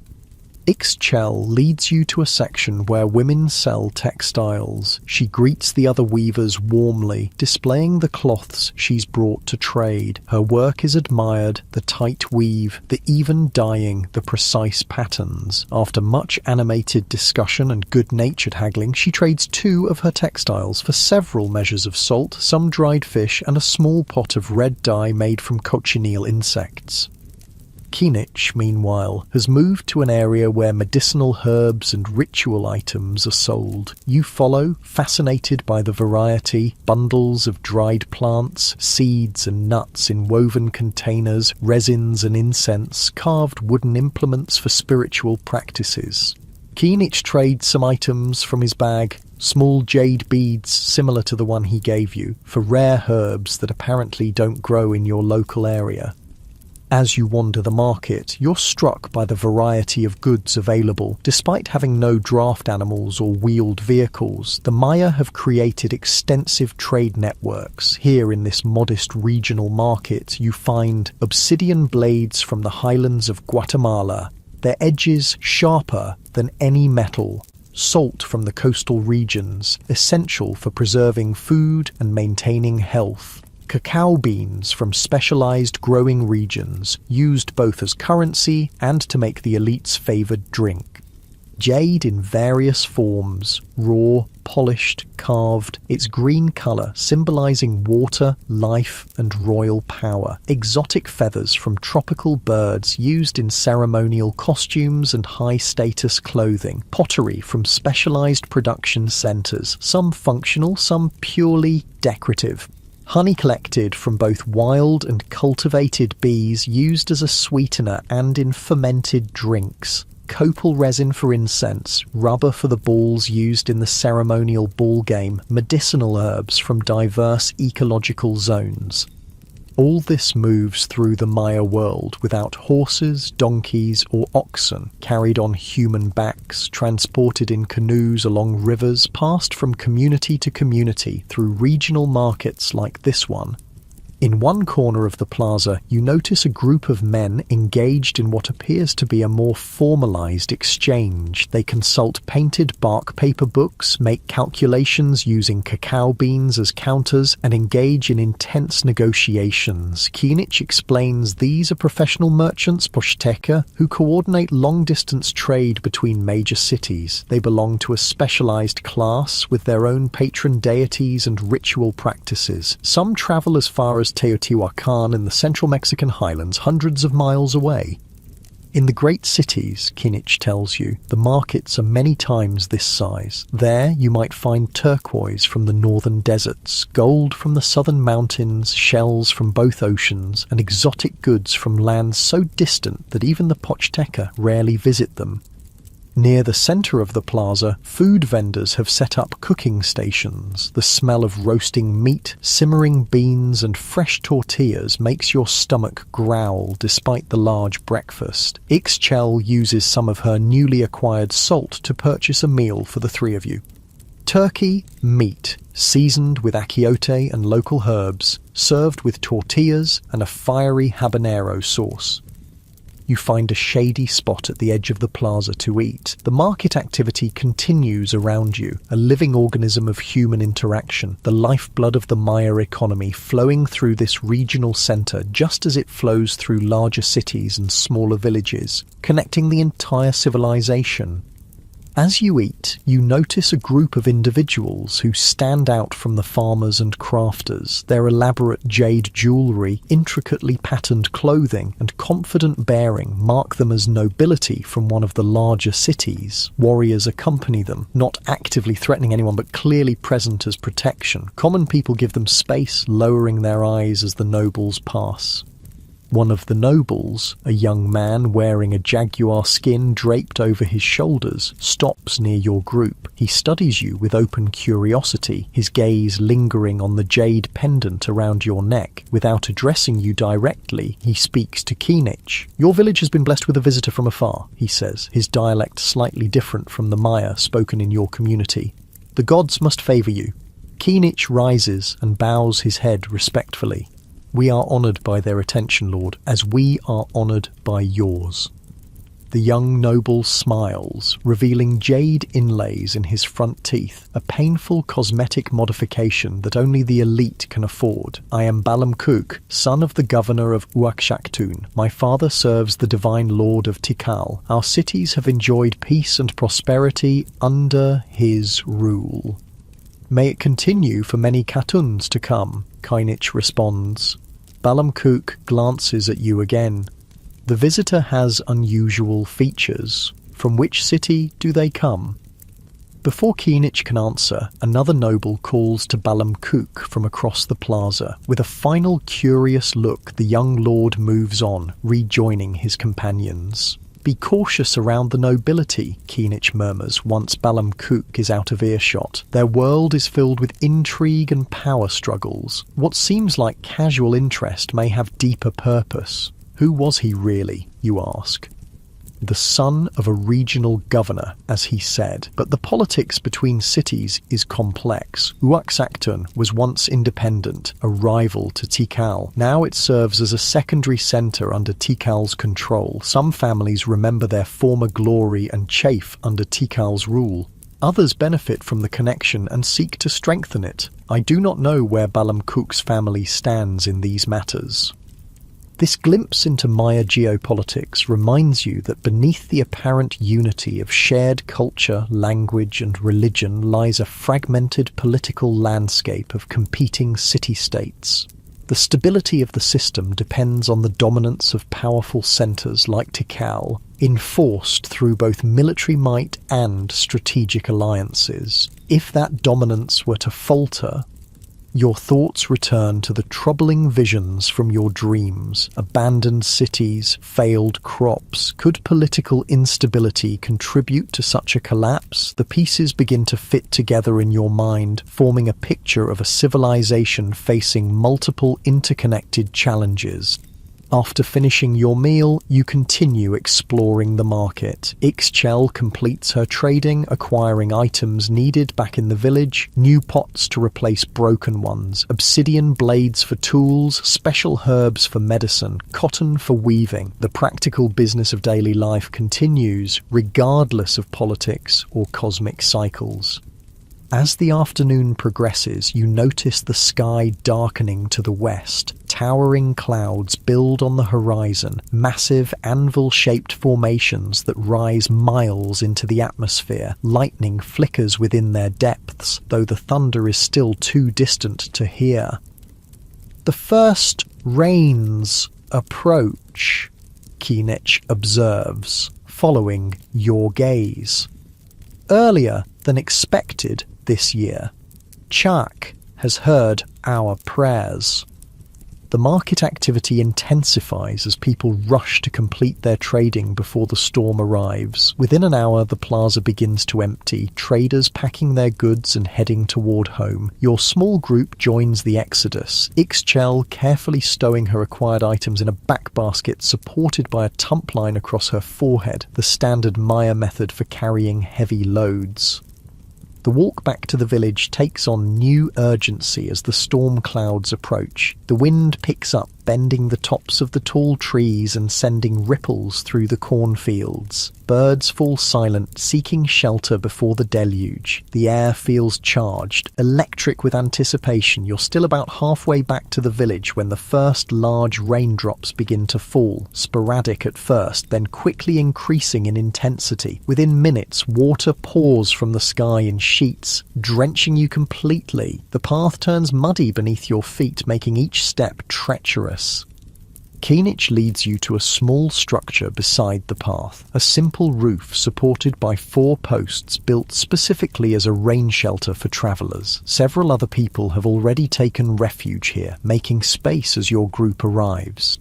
Ixchel leads you to a section where women sell textiles. She greets the other weavers warmly, displaying the cloths she's brought to trade. Her work is admired, the tight weave, the even dyeing, the precise patterns. After much animated discussion and good-natured haggling, she trades 2 of her textiles for several measures of salt, some dried fish, and a small pot of red dye made from cochineal insects. Kinich, meanwhile, has moved to an area where medicinal herbs and ritual items are sold. You follow, fascinated by the variety, bundles of dried plants, seeds and nuts in woven containers, resins and incense, carved wooden implements for spiritual practices. Kinich trades some items from his bag, small jade beads similar to the one he gave you, for rare herbs that apparently don't grow in your local area. As you wander the market, you're struck by the variety of goods available. Despite having no draft animals or wheeled vehicles, the Maya have created extensive trade networks. Here in this modest regional market, you find obsidian blades from the highlands of Guatemala, their edges sharper than any metal, salt from the coastal regions, essential for preserving food and maintaining health, cacao beans from specialized growing regions, used both as currency and to make the elite's favored drink. Jade in various forms, raw, polished, carved, its green color symbolizing water, life, and royal power. Exotic feathers from tropical birds used in ceremonial costumes and high-status clothing. Pottery from specialized production centers, some functional, some purely decorative. Honey collected from both wild and cultivated bees used as a sweetener and in fermented drinks. Copal resin for incense, rubber for the balls used in the ceremonial ball game, medicinal herbs from diverse ecological zones. All this moves through the Maya world without horses, donkeys, or oxen, carried on human backs, transported in canoes along rivers, passed from community to community through regional markets like this one. In one corner of the plaza, you notice a group of men engaged in what appears to be a more formalized exchange. They consult painted bark paper books, make calculations using cacao beans as counters, and engage in intense negotiations. Kinich explains these are professional merchants, poshteka, who coordinate long-distance trade between major cities. They belong to a specialized class with their own patron deities and ritual practices. Some travel as far as Teotihuacan in the central Mexican highlands, hundreds of miles away. In the great cities, Kinich tells you, the markets are many times this size. There you might find turquoise from the northern deserts, gold from the southern mountains, shells from both oceans, and exotic goods from lands so distant that even the Pochteka rarely visit them. Near the center of the plaza, food vendors have set up cooking stations. The smell of roasting meat, simmering beans, and fresh tortillas makes your stomach growl despite the large breakfast. Ixchel uses some of her newly acquired salt to purchase a meal for the three of you. Turkey, meat, seasoned with achiote and local herbs, served with tortillas and a fiery habanero sauce. You find a shady spot at the edge of the plaza to eat. The market activity continues around you, a living organism of human interaction, the lifeblood of the Maya economy flowing through this regional center just as it flows through larger cities and smaller villages, connecting the entire civilization. As you eat, you notice a group of individuals who stand out from the farmers and crafters. Their elaborate jade jewelry, intricately patterned clothing, and confident bearing mark them as nobility from one of the larger cities. Warriors accompany them, not actively threatening anyone but clearly present as protection. Common people give them space, lowering their eyes as the nobles pass. One of the nobles, a young man wearing a jaguar skin draped over his shoulders, stops near your group. He studies you with open curiosity, his gaze lingering on the jade pendant around your neck. Without addressing you directly, he speaks to Kinich. "Your village has been blessed with a visitor from afar," he says, his dialect slightly different from the Maya spoken in your community. "The gods must favor you." Kinich rises and bows his head respectfully. "We are honored by their attention, Lord, as we are honored by yours." The young noble smiles, revealing jade inlays in his front teeth, a painful cosmetic modification that only the elite can afford. "I am Balam Kuk, son of the governor of Uakshaktun. My father serves the divine lord of Tikal. Our cities have enjoyed peace and prosperity under his rule. May it continue for many Katuns to come," Kinich responds. Balam Kuk glances at you again. The visitor has unusual features. From which city do they come? Before Kinich can answer, another noble calls to Balam Kuk from across the plaza. With a final curious look, the young lord moves on, rejoining his companions. "Be cautious around the nobility," Kinich murmurs once Balam Kuk is out of earshot. "Their world is filled with intrigue and power struggles. What seems like casual interest may have deeper purpose." Who was he really, you ask? The son of a regional governor, as he said, but the politics between cities is complex. Uaksakton was once independent, a rival to Tikal. Now it serves as a secondary center under Tikal's control. Some families remember their former glory and chafe under Tikal's rule. Others benefit from the connection and seek to strengthen it. I do not know where Balamkuk's family stands in these matters. This glimpse into Maya geopolitics reminds you that beneath the apparent unity of shared culture, language, and religion lies a fragmented political landscape of competing city-states. The stability of the system depends on the dominance of powerful centres like Tikal, enforced through both military might and strategic alliances. If that dominance were to falter, your thoughts return to the troubling visions from your dreams. Abandoned cities, failed crops. Could political instability contribute to such a collapse? The pieces begin to fit together in your mind, forming a picture of a civilization facing multiple interconnected challenges. After finishing your meal, you continue exploring the market. Ixchel completes her trading, acquiring items needed back in the village, new pots to replace broken ones, obsidian blades for tools, special herbs for medicine, cotton for weaving. The practical business of daily life continues, regardless of politics or cosmic cycles. As the afternoon progresses, you notice the sky darkening to the west. Towering clouds build on the horizon, massive anvil-shaped formations that rise miles into the atmosphere. Lightning flickers within their depths, though the thunder is still too distant to hear. The first rains approach, Kinich observes, following your gaze. Earlier than expected this year, Chak has heard our prayers. The market activity intensifies as people rush to complete their trading before the storm arrives. Within an hour, the plaza begins to empty, traders packing their goods and heading toward home. Your small group joins the exodus, Ixchel carefully stowing her acquired items in a back basket supported by a tump line across her forehead, the standard Maya method for carrying heavy loads. The walk back to the village takes on new urgency as the storm clouds approach. The wind picks up, bending the tops of the tall trees and sending ripples through the cornfields. Birds fall silent, seeking shelter before the deluge. The air feels charged, electric with anticipation. You're still about halfway back to the village when the first large raindrops begin to fall, sporadic at first, then quickly increasing in intensity. Within minutes, water pours from the sky in sheets, drenching you completely. The path turns muddy beneath your feet, making each step treacherous. Kinich leads you to a small structure beside the path, a simple roof supported by 4 posts built specifically as a rain shelter for travellers. Several other people have already taken refuge here, making space as your group arrives.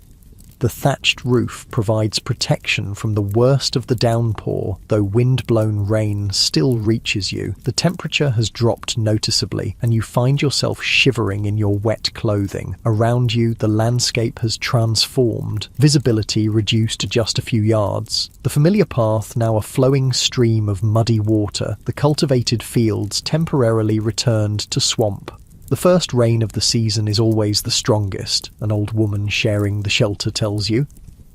The thatched roof provides protection from the worst of the downpour, though wind-blown rain still reaches you. The temperature has dropped noticeably, and you find yourself shivering in your wet clothing. Around you, the landscape has transformed, visibility reduced to just a few yards. The familiar path now a flowing stream of muddy water, the cultivated fields temporarily returned to swamp. The first rain of the season is always the strongest, an old woman sharing the shelter tells you.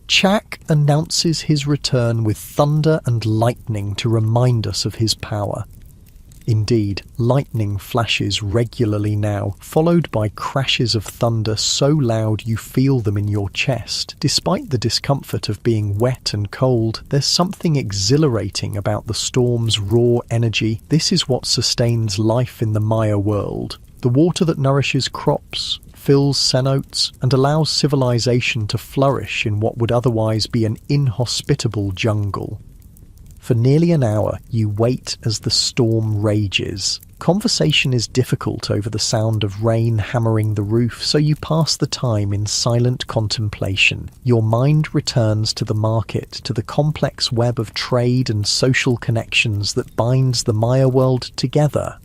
Chak announces his return with thunder and lightning to remind us of his power. Indeed, lightning flashes regularly now, followed by crashes of thunder so loud you feel them in your chest. Despite the discomfort of being wet and cold, there's something exhilarating about the storm's raw energy. This is what sustains life in the Maya world. The water that nourishes crops, fills cenotes, and allows civilization to flourish in what would otherwise be an inhospitable jungle. For nearly an hour, you wait as the storm rages. Conversation is difficult over the sound of rain hammering the roof, so you pass the time in silent contemplation. Your mind returns to the market, to the complex web of trade and social connections that binds the Maya world together.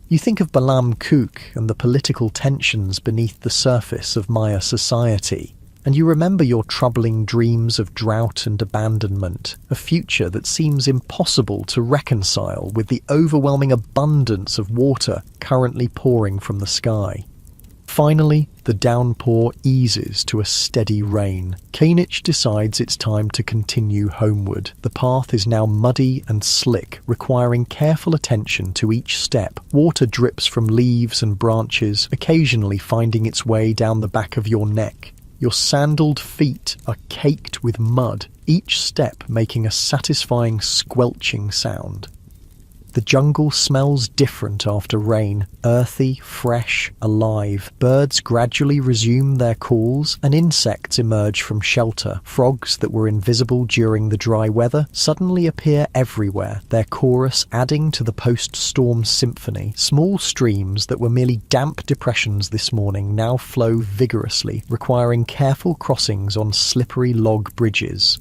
You think of Balamkuk and the political tensions beneath the surface of Maya society, and you remember your troubling dreams of drought and abandonment, a future that seems impossible to reconcile with the overwhelming abundance of water currently pouring from the sky. Finally, the downpour eases to a steady rain. Keenich decides it's time to continue homeward. The path is now muddy and slick, requiring careful attention to each step. Water drips from leaves and branches, occasionally finding its way down the back of your neck. Your sandaled feet are caked with mud, each step making a satisfying squelching sound. The jungle smells different after rain, earthy, fresh, alive. Birds gradually resume their calls, and insects emerge from shelter. Frogs that were invisible during the dry weather suddenly appear everywhere, their chorus adding to the post-storm symphony. Small streams that were merely damp depressions this morning now flow vigorously, requiring careful crossings on slippery log bridges.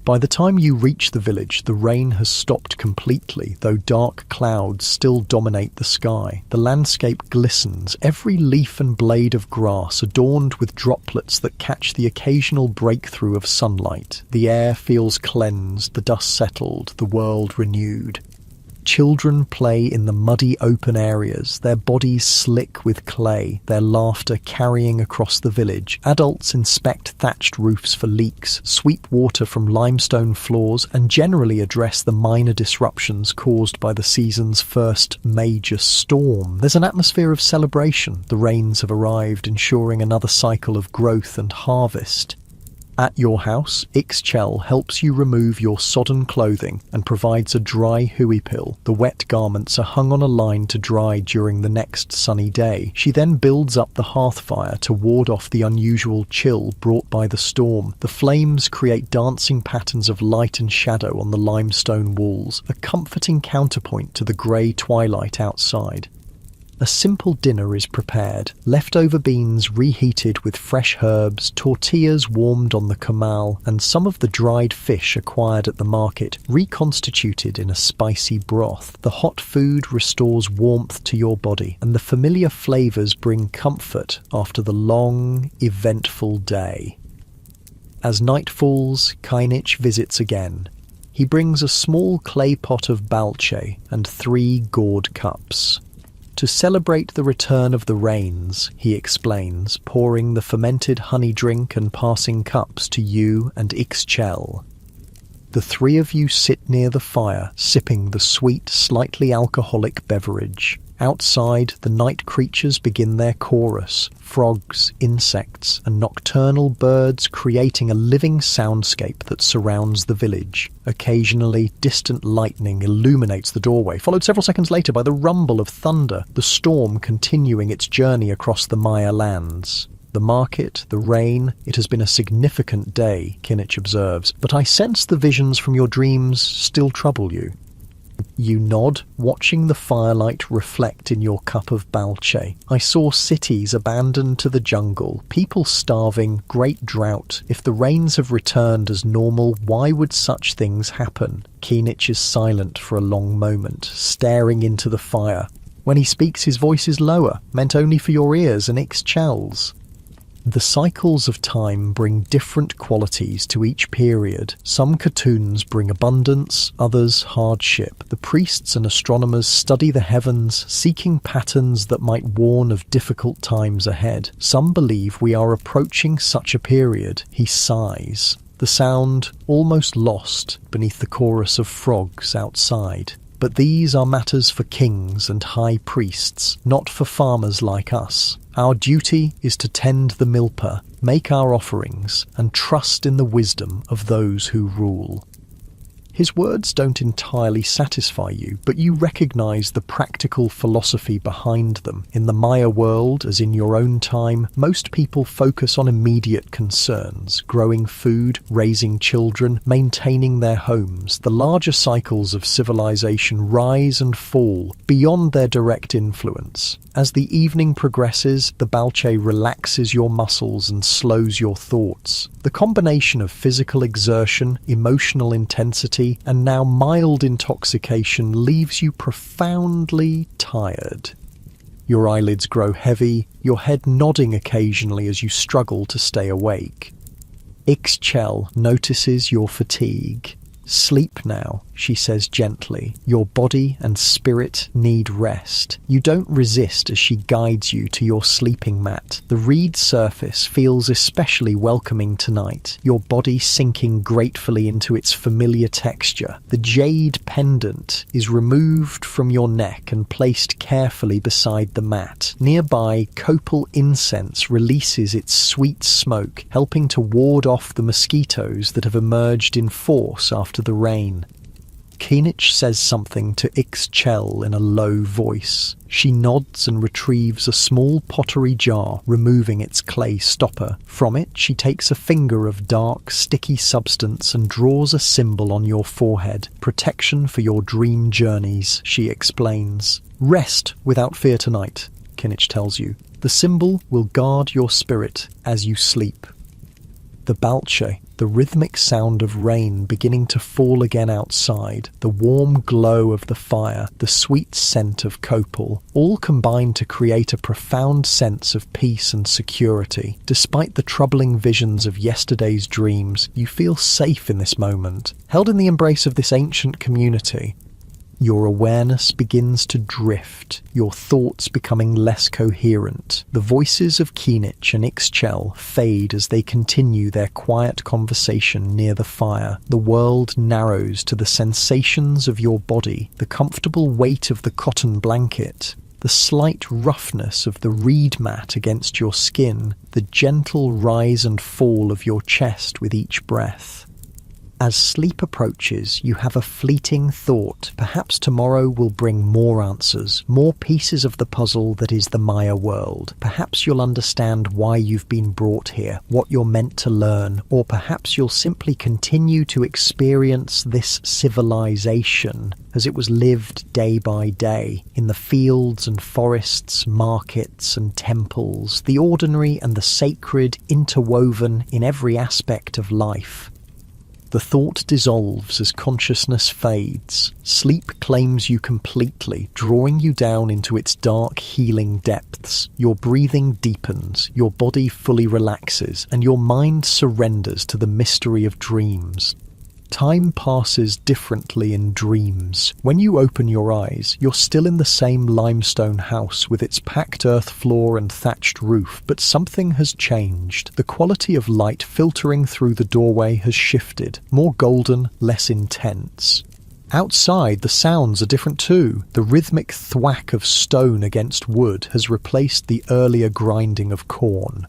By the time you reach the village, the rain has stopped completely, though dark clouds still dominate the sky. The landscape glistens, every leaf and blade of grass adorned with droplets that catch the occasional breakthrough of sunlight. The air feels cleansed, the dust settled, the world renewed. Children play in the muddy open areas, their bodies slick with clay, their laughter carrying across the village. Adults inspect thatched roofs for leaks, sweep water from limestone floors, and generally address the minor disruptions caused by the season's first major storm. There's an atmosphere of celebration. The rains have arrived, ensuring another cycle of growth and harvest. At your house, Ixchel helps you remove your sodden clothing and provides a dry huipill. The wet garments are hung on a line to dry during the next sunny day. She then builds up the hearth fire to ward off the unusual chill brought by the storm. The flames create dancing patterns of light and shadow on the limestone walls, a comforting counterpoint to the grey twilight outside. A simple dinner is prepared, leftover beans reheated with fresh herbs, tortillas warmed on the comal, and some of the dried fish acquired at the market reconstituted in a spicy broth. The hot food restores warmth to your body, and the familiar flavours bring comfort after the long, eventful day. As night falls, Keenich visits again. He brings a small clay pot of balche and 3 gourd cups. To celebrate the return of the rains, he explains, pouring the fermented honey drink and passing cups to you and Ixchel. The 3 of you sit near the fire, sipping the sweet, slightly alcoholic beverage. Outside, the night creatures begin their chorus, frogs, insects, and nocturnal birds creating a living soundscape that surrounds the village. Occasionally, distant lightning illuminates the doorway, followed several seconds later by the rumble of thunder, the storm continuing its journey across the Maya lands. The market, the rain, it has been a significant day, Keenich observes, but I sense the visions from your dreams still trouble you. You nod, watching the firelight reflect in your cup of balche. I saw cities abandoned to the jungle, people starving, great drought. If the rains have returned as normal, why would such things happen? Keenich is silent for a long moment, staring into the fire. When he speaks, his voice is lower, meant only for your ears and Ixchel's. The cycles of time bring different qualities to each period. Some cartoons bring abundance, others hardship. The priests and astronomers study the heavens, seeking patterns that might warn of difficult times ahead. Some believe we are approaching such a period. He sighs, the sound almost lost beneath the chorus of frogs outside. But these are matters for kings and high priests, not for farmers like us. Our duty is to tend the milpa, make our offerings, and trust in the wisdom of those who rule. His words don't entirely satisfy you, but you recognize the practical philosophy behind them. In the Maya world, as in your own time, most people focus on immediate concerns: growing food, raising children, maintaining their homes. The larger cycles of civilization rise and fall beyond their direct influence. As the evening progresses, the balche relaxes your muscles and slows your thoughts. The combination of physical exertion, emotional intensity, and now mild intoxication leaves you profoundly tired. Your eyelids grow heavy, your head nodding occasionally as you struggle to stay awake. Ixchel notices your fatigue. Sleep now, she says gently. Your body and spirit need rest. You don't resist as she guides you to your sleeping mat. The reed surface feels especially welcoming tonight, your body sinking gratefully into its familiar texture. The jade pendant is removed from your neck and placed carefully beside the mat. Nearby, copal incense releases its sweet smoke, helping to ward off the mosquitoes that have emerged in force after the rain. Keenich says something to Ixchel in a low voice. She nods and retrieves a small pottery jar, removing its clay stopper. From it, she takes a finger of dark, sticky substance and draws a symbol on your forehead. Protection for your dream journeys, she explains. Rest without fear tonight, Keenich tells you. The symbol will guard your spirit as you sleep. The balche, the rhythmic sound of rain beginning to fall again outside, the warm glow of the fire, the sweet scent of copal, all combine to create a profound sense of peace and security. Despite the troubling visions of yesterday's dreams, you feel safe in this moment, held in the embrace of this ancient community. Your awareness begins to drift, your thoughts becoming less coherent. The voices of Keenich and Ixchel fade as they continue their quiet conversation near the fire. The world narrows to the sensations of your body, the comfortable weight of the cotton blanket, the slight roughness of the reed mat against your skin, the gentle rise and fall of your chest with each breath. As sleep approaches, you have a fleeting thought. Perhaps tomorrow will bring more answers, more pieces of the puzzle that is the Maya world. Perhaps you'll understand why you've been brought here, what you're meant to learn, or perhaps you'll simply continue to experience this civilization as it was lived day by day, in the fields and forests, markets and temples, the ordinary and the sacred interwoven in every aspect of life. The thought dissolves as consciousness fades. Sleep claims you completely, drawing you down into its dark, healing depths. Your breathing deepens, your body fully relaxes, and your mind surrenders to the mystery of dreams. Time passes differently in dreams. When you open your eyes, you're still in the same limestone house with its packed earth floor and thatched roof, but something has changed. The quality of light filtering through the doorway has shifted, more golden, less intense. Outside, the sounds are different too. The rhythmic thwack of stone against wood has replaced the earlier grinding of corn.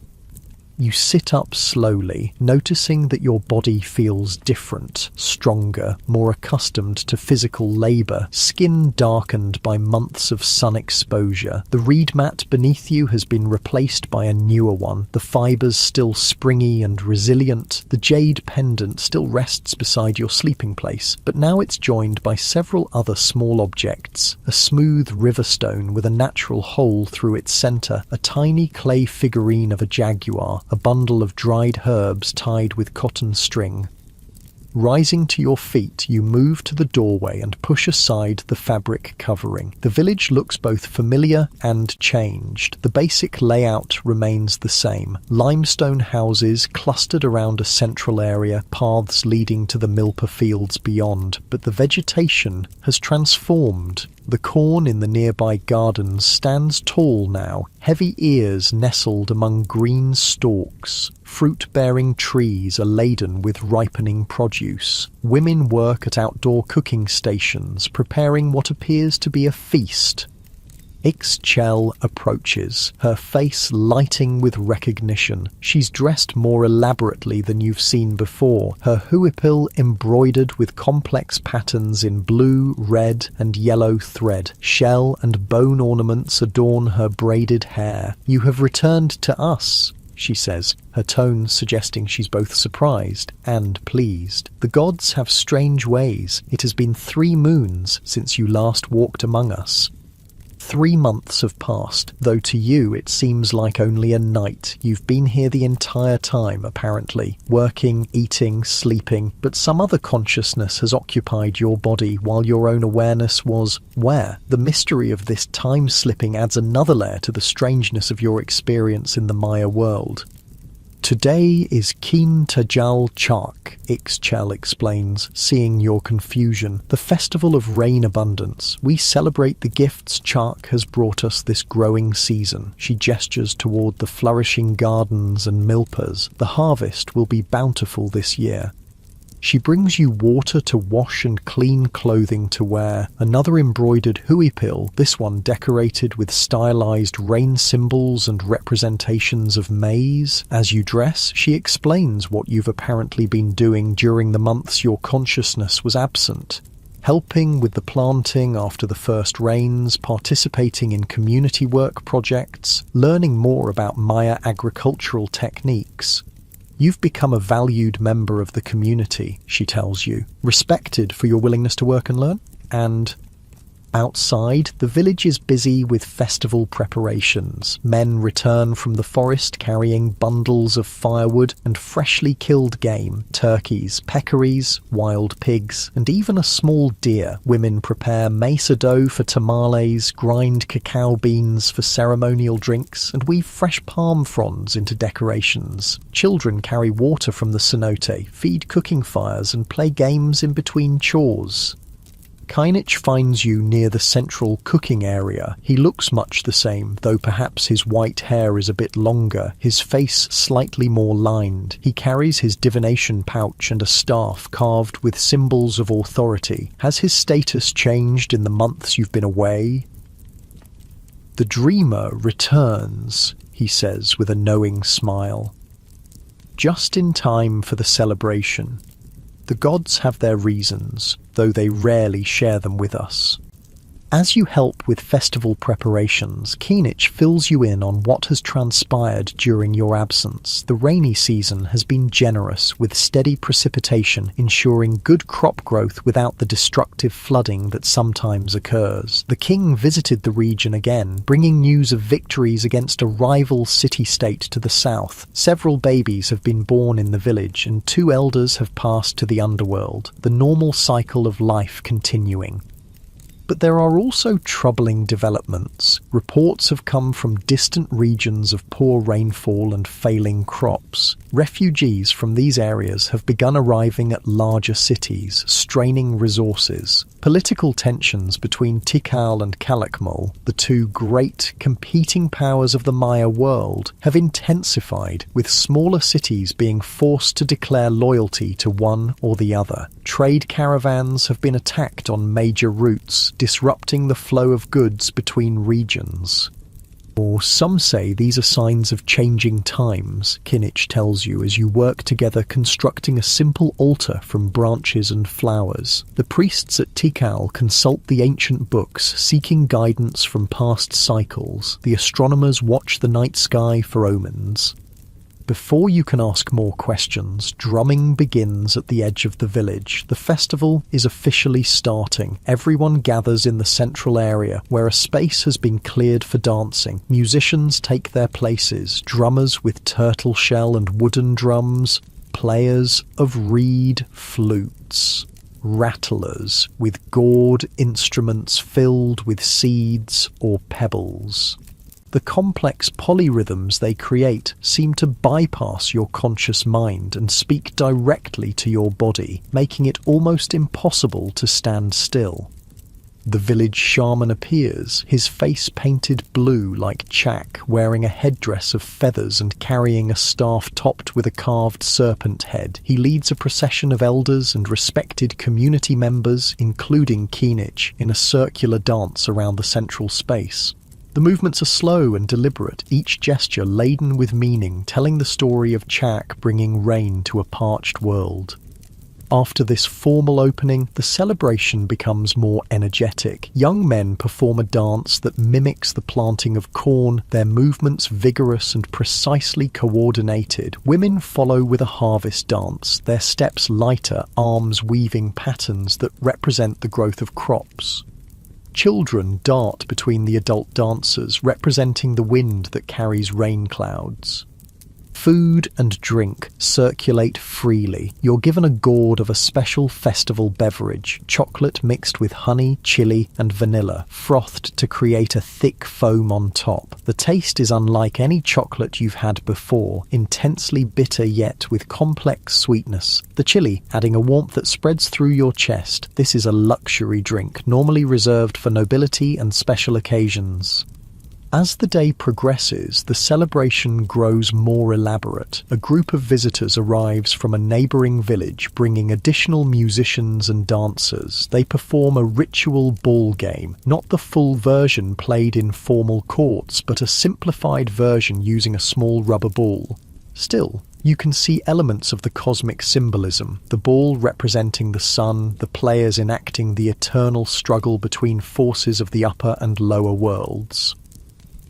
You sit up slowly, noticing that your body feels different, stronger, more accustomed to physical labour, skin darkened by months of sun exposure. The reed mat beneath you has been replaced by a newer one, the fibres still springy and resilient. The jade pendant still rests beside your sleeping place, but now it's joined by several other small objects. A smooth river stone with a natural hole through its centre, a tiny clay figurine of a jaguar, a bundle of dried herbs tied with cotton string. Rising to your feet, you move to the doorway and push aside the fabric covering. The village looks both familiar and changed. The basic layout remains the same. Limestone houses clustered around a central area, paths leading to the milpa fields beyond, but the vegetation has transformed. The corn in the nearby gardens stands tall now, heavy ears nestled among green stalks. Fruit-bearing trees are laden with ripening produce. Women work at outdoor cooking stations, preparing what appears to be a feast. Ixchel approaches, her face lighting with recognition. She's dressed more elaborately than you've seen before, her huipil embroidered with complex patterns in blue, red, and yellow thread. Shell and bone ornaments adorn her braided hair. "You have returned to us," she says, her tone suggesting she's both surprised and pleased. "The gods have strange ways. It has been 3 moons since you last walked among us." 3 months have passed, though to you it seems like only a night. You've been here the entire time, apparently, working, eating, sleeping, but some other consciousness has occupied your body while your own awareness was where? The mystery of this time slipping adds another layer to the strangeness of your experience in the Maya world. Today is Kin Tajal Chak, Ixchel explains, seeing your confusion. The festival of rain abundance. We celebrate the gifts Chak has brought us this growing season. She gestures toward the flourishing gardens and milpas. The harvest will be bountiful this year. She brings you water to wash and clean clothing to wear. Another embroidered huipil, this one decorated with stylized rain symbols and representations of maize. As you dress, she explains what you've apparently been doing during the months your consciousness was absent. Helping with the planting after the first rains, participating in community work projects, learning more about Maya agricultural techniques. You've become a valued member of the community, she tells you, respected for your willingness to work and learn. And outside, the village is busy with festival preparations. Men return from the forest carrying bundles of firewood and freshly killed game, turkeys, peccaries, wild pigs, and even a small deer. Women prepare mesa dough for tamales, grind cacao beans for ceremonial drinks, and weave fresh palm fronds into decorations. Children carry water from the cenote, feed cooking fires, and play games in between chores. Kinich finds you near the central cooking area. He looks much the same, though perhaps his white hair is a bit longer, his face slightly more lined. He carries his divination pouch and a staff carved with symbols of authority. Has his status changed in the months you've been away? The dreamer returns, he says with a knowing smile. Just in time for the celebration. The gods have their reasons, though they rarely share them with us. As you help with festival preparations, Kinich fills you in on what has transpired during your absence. The rainy season has been generous, with steady precipitation ensuring good crop growth without the destructive flooding that sometimes occurs. The king visited the region again, bringing news of victories against a rival city-state to the south. Several babies have been born in the village, and 2 elders have passed to the underworld, the normal cycle of life continuing. But there are also troubling developments. Reports have come from distant regions of poor rainfall and failing crops. Refugees from these areas have begun arriving at larger cities, straining resources. Political tensions between Tikal and Calakmul, the 2 great competing powers of the Maya world, have intensified, with smaller cities being forced to declare loyalty to one or the other. Trade caravans have been attacked on major routes, disrupting the flow of goods between regions. Or some say these are signs of changing times, Kinich tells you as you work together constructing a simple altar from branches and flowers. The priests at Tikal consult the ancient books, seeking guidance from past cycles. The astronomers watch the night sky for omens. Before you can ask more questions, drumming begins at the edge of the village. The festival is officially starting. Everyone gathers in the central area, where a space has been cleared for dancing. Musicians take their places, drummers with turtle shell and wooden drums, players of reed flutes, rattlers with gourd instruments filled with seeds or pebbles. The complex polyrhythms they create seem to bypass your conscious mind and speak directly to your body, making it almost impossible to stand still. The village shaman appears, his face painted blue like Chak, wearing a headdress of feathers and carrying a staff topped with a carved serpent head. He leads a procession of elders and respected community members, including Kinich, in a circular dance around the central space. The movements are slow and deliberate, each gesture laden with meaning, telling the story of Chak bringing rain to a parched world. After this formal opening, the celebration becomes more energetic. Young men perform a dance that mimics the planting of corn, their movements vigorous and precisely coordinated. Women follow with a harvest dance, their steps lighter, arms weaving patterns that represent the growth of crops. Children dart between the adult dancers, representing the wind that carries rain clouds. Food and drink circulate freely. You're given a gourd of a special festival beverage, chocolate mixed with honey, chili, and vanilla, frothed to create a thick foam on top. The taste is unlike any chocolate you've had before, intensely bitter yet with complex sweetness. The chili adding a warmth that spreads through your chest. This is a luxury drink, normally reserved for nobility and special occasions. As the day progresses, the celebration grows more elaborate. A group of visitors arrives from a neighbouring village, bringing additional musicians and dancers. They perform a ritual ball game, not the full version played in formal courts, but a simplified version using a small rubber ball. Still, you can see elements of the cosmic symbolism, the ball representing the sun, the players enacting the eternal struggle between forces of the upper and lower worlds.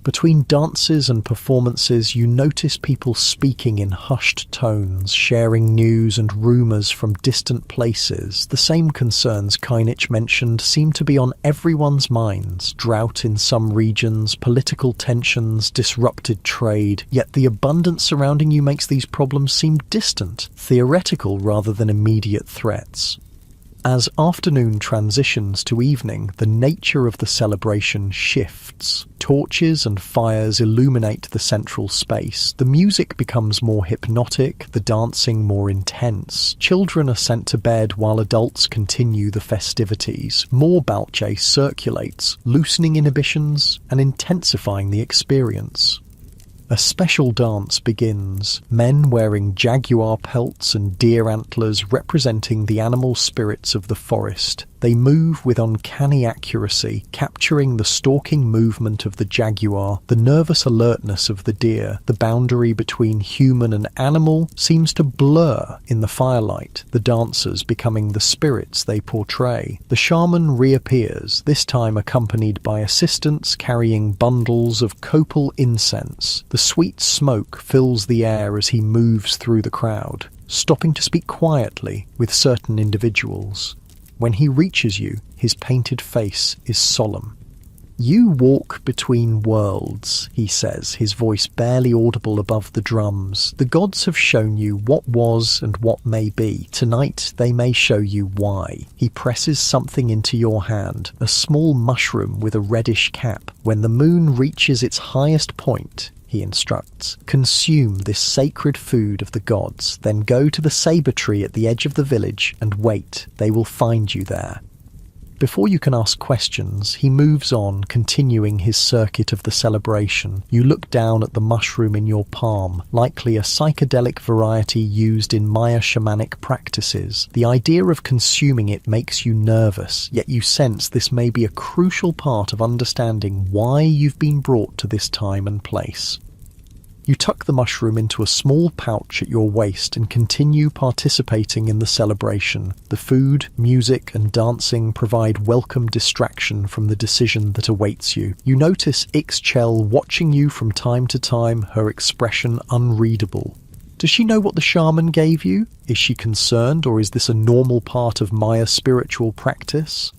Between dances and performances, you notice people speaking in hushed tones, sharing news and rumours from distant places. The same concerns Kinich mentioned seem to be on everyone's minds. Drought in some regions, political tensions, disrupted trade. Yet the abundance surrounding you makes these problems seem distant, theoretical rather than immediate threats. As afternoon transitions to evening, the nature of the celebration shifts. Torches and fires illuminate the central space. The music becomes more hypnotic, the dancing more intense. Children are sent to bed while adults continue the festivities. More balche circulates, loosening inhibitions and intensifying the experience. A special dance begins, men wearing jaguar pelts and deer antlers representing the animal spirits of the forest. They move with uncanny accuracy, capturing the stalking movement of the jaguar, the nervous alertness of the deer. The boundary between human and animal seems to blur in the firelight, the dancers becoming the spirits they portray. The shaman reappears, this time accompanied by assistants carrying bundles of copal incense. The sweet smoke fills the air as he moves through the crowd, stopping to speak quietly with certain individuals. When he reaches you, his painted face is solemn. "You walk between worlds," he says, his voice barely audible above the drums. "The gods have shown you what was and what may be. Tonight they may show you why." He presses something into your hand, a small mushroom with a reddish cap. "When the moon reaches its highest point," he instructs, "consume this sacred food of the gods, then go to the sabre tree at the edge of the village and wait. They will find you there." Before you can ask questions, he moves on, continuing his circuit of the celebration. You look down at the mushroom in your palm, likely a psychedelic variety used in Maya shamanic practices. The idea of consuming it makes you nervous, yet you sense this may be a crucial part of understanding why you've been brought to this time and place. You tuck the mushroom into a small pouch at your waist and continue participating in the celebration. The food, music, and dancing provide welcome distraction from the decision that awaits you. You notice Ixchel watching you from time to time, her expression unreadable. Does she know what the shaman gave you? Is she concerned, or is this a normal part of Maya spiritual practice?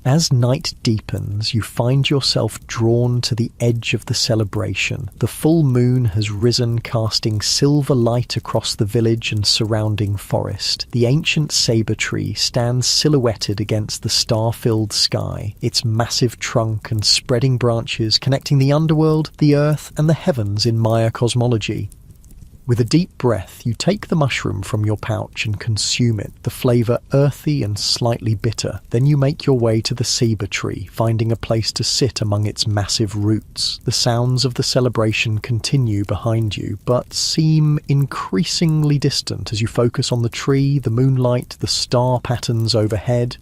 As night deepens, you find yourself drawn to the edge of the celebration. The full moon has risen, casting silver light across the village and surrounding forest. The ancient sabre tree stands silhouetted against the star-filled sky, its massive trunk and spreading branches connecting the underworld, the earth, and the heavens in Maya cosmology. With a deep breath, you take the mushroom from your pouch and consume it, the flavour earthy and slightly bitter. Then you make your way to the sabre tree, finding a place to sit among its massive roots. The sounds of the celebration continue behind you, but seem increasingly distant as you focus on the tree, the moonlight, the star patterns overhead.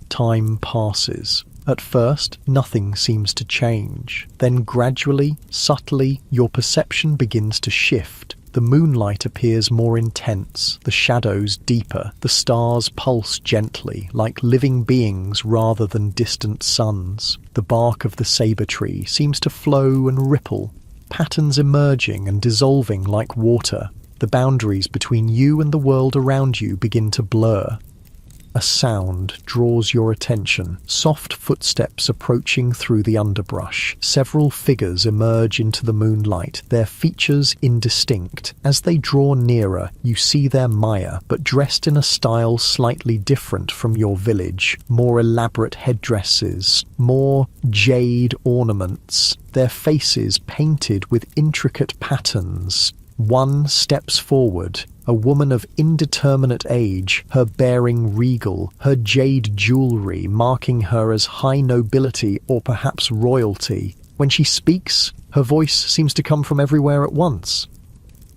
Time passes. At first, nothing seems to change. Then gradually, subtly, your perception begins to shift. The moonlight appears more intense, the shadows deeper, the stars pulse gently, like living beings rather than distant suns. The bark of the sabre tree seems to flow and ripple, patterns emerging and dissolving like water. The boundaries between you and the world around you begin to blur. A sound draws your attention. Soft footsteps approaching through the underbrush. Several figures emerge into the moonlight, their features indistinct. As they draw nearer, you see their Maya, but dressed in a style slightly different from your village. More elaborate headdresses, more jade ornaments, their faces painted with intricate patterns. One steps forward, a woman of indeterminate age, her bearing regal, her jade jewellery marking her as high nobility or perhaps royalty. When she speaks, her voice seems to come from everywhere at once.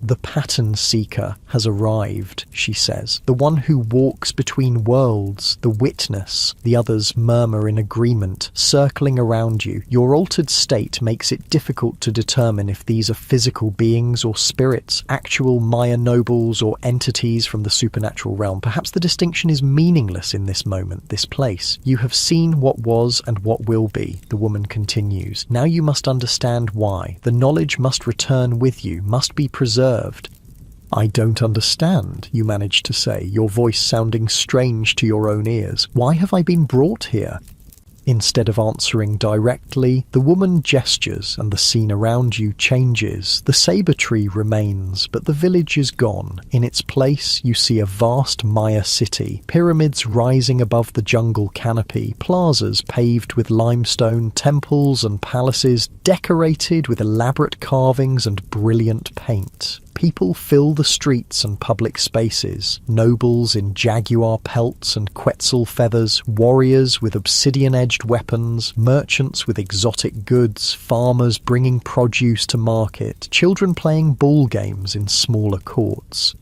"The pattern seeker has arrived," she says. "The one who walks between worlds, the witness." The others murmur in agreement, circling around you. Your altered state makes it difficult to determine if these are physical beings or spirits, actual Maya nobles or entities from the supernatural realm. Perhaps the distinction is meaningless in this moment, this place. "You have seen what was and what will be," the woman continues. "Now you must understand why. The knowledge must return with you, must be preserved." "I don't understand," you manage to say, your voice sounding strange to your own ears. "Why have I been brought here?" Instead of answering directly, the woman gestures and the scene around you changes. The saber tree remains, but the village is gone. In its place, you see a vast Maya city, pyramids rising above the jungle canopy, plazas paved with limestone, temples and palaces decorated with elaborate carvings and brilliant paint. People fill the streets and public spaces, nobles in jaguar pelts and quetzal feathers, warriors with obsidian-edged weapons, merchants with exotic goods, farmers bringing produce to market, children playing ball games in smaller courts.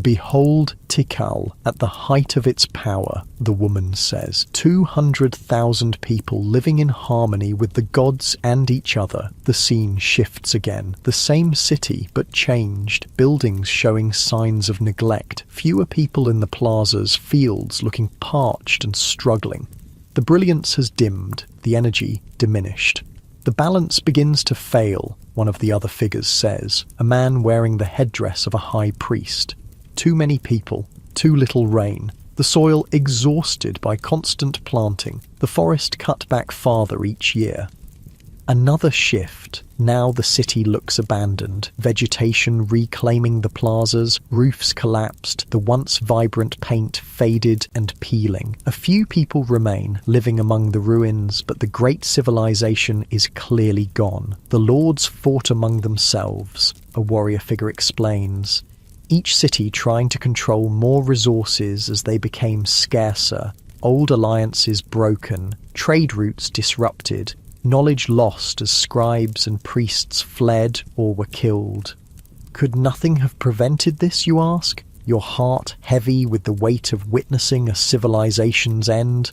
"Behold Tikal at the height of its power," the woman says. 200,000 people living in harmony with the gods and each other. The scene shifts again. The same city, but changed. Buildings showing signs of neglect. Fewer people in the plazas, fields looking parched and struggling. The brilliance has dimmed, the energy diminished. "The balance begins to fail," one of the other figures says, a man wearing the headdress of a high priest. Too many people, too little rain, the soil exhausted by constant planting, the forest cut back farther each year. Another shift. Now the city looks abandoned, vegetation reclaiming the plazas, roofs collapsed, the once vibrant paint faded and peeling. A few people remain, living among the ruins, but the great civilization is clearly gone. The lords fought among themselves, a warrior figure explains. Each city trying to control more resources as they became scarcer, old alliances broken, trade routes disrupted, knowledge lost as scribes and priests fled or were killed. Could nothing have prevented this, you ask? Your heart heavy with the weight of witnessing a civilization's end?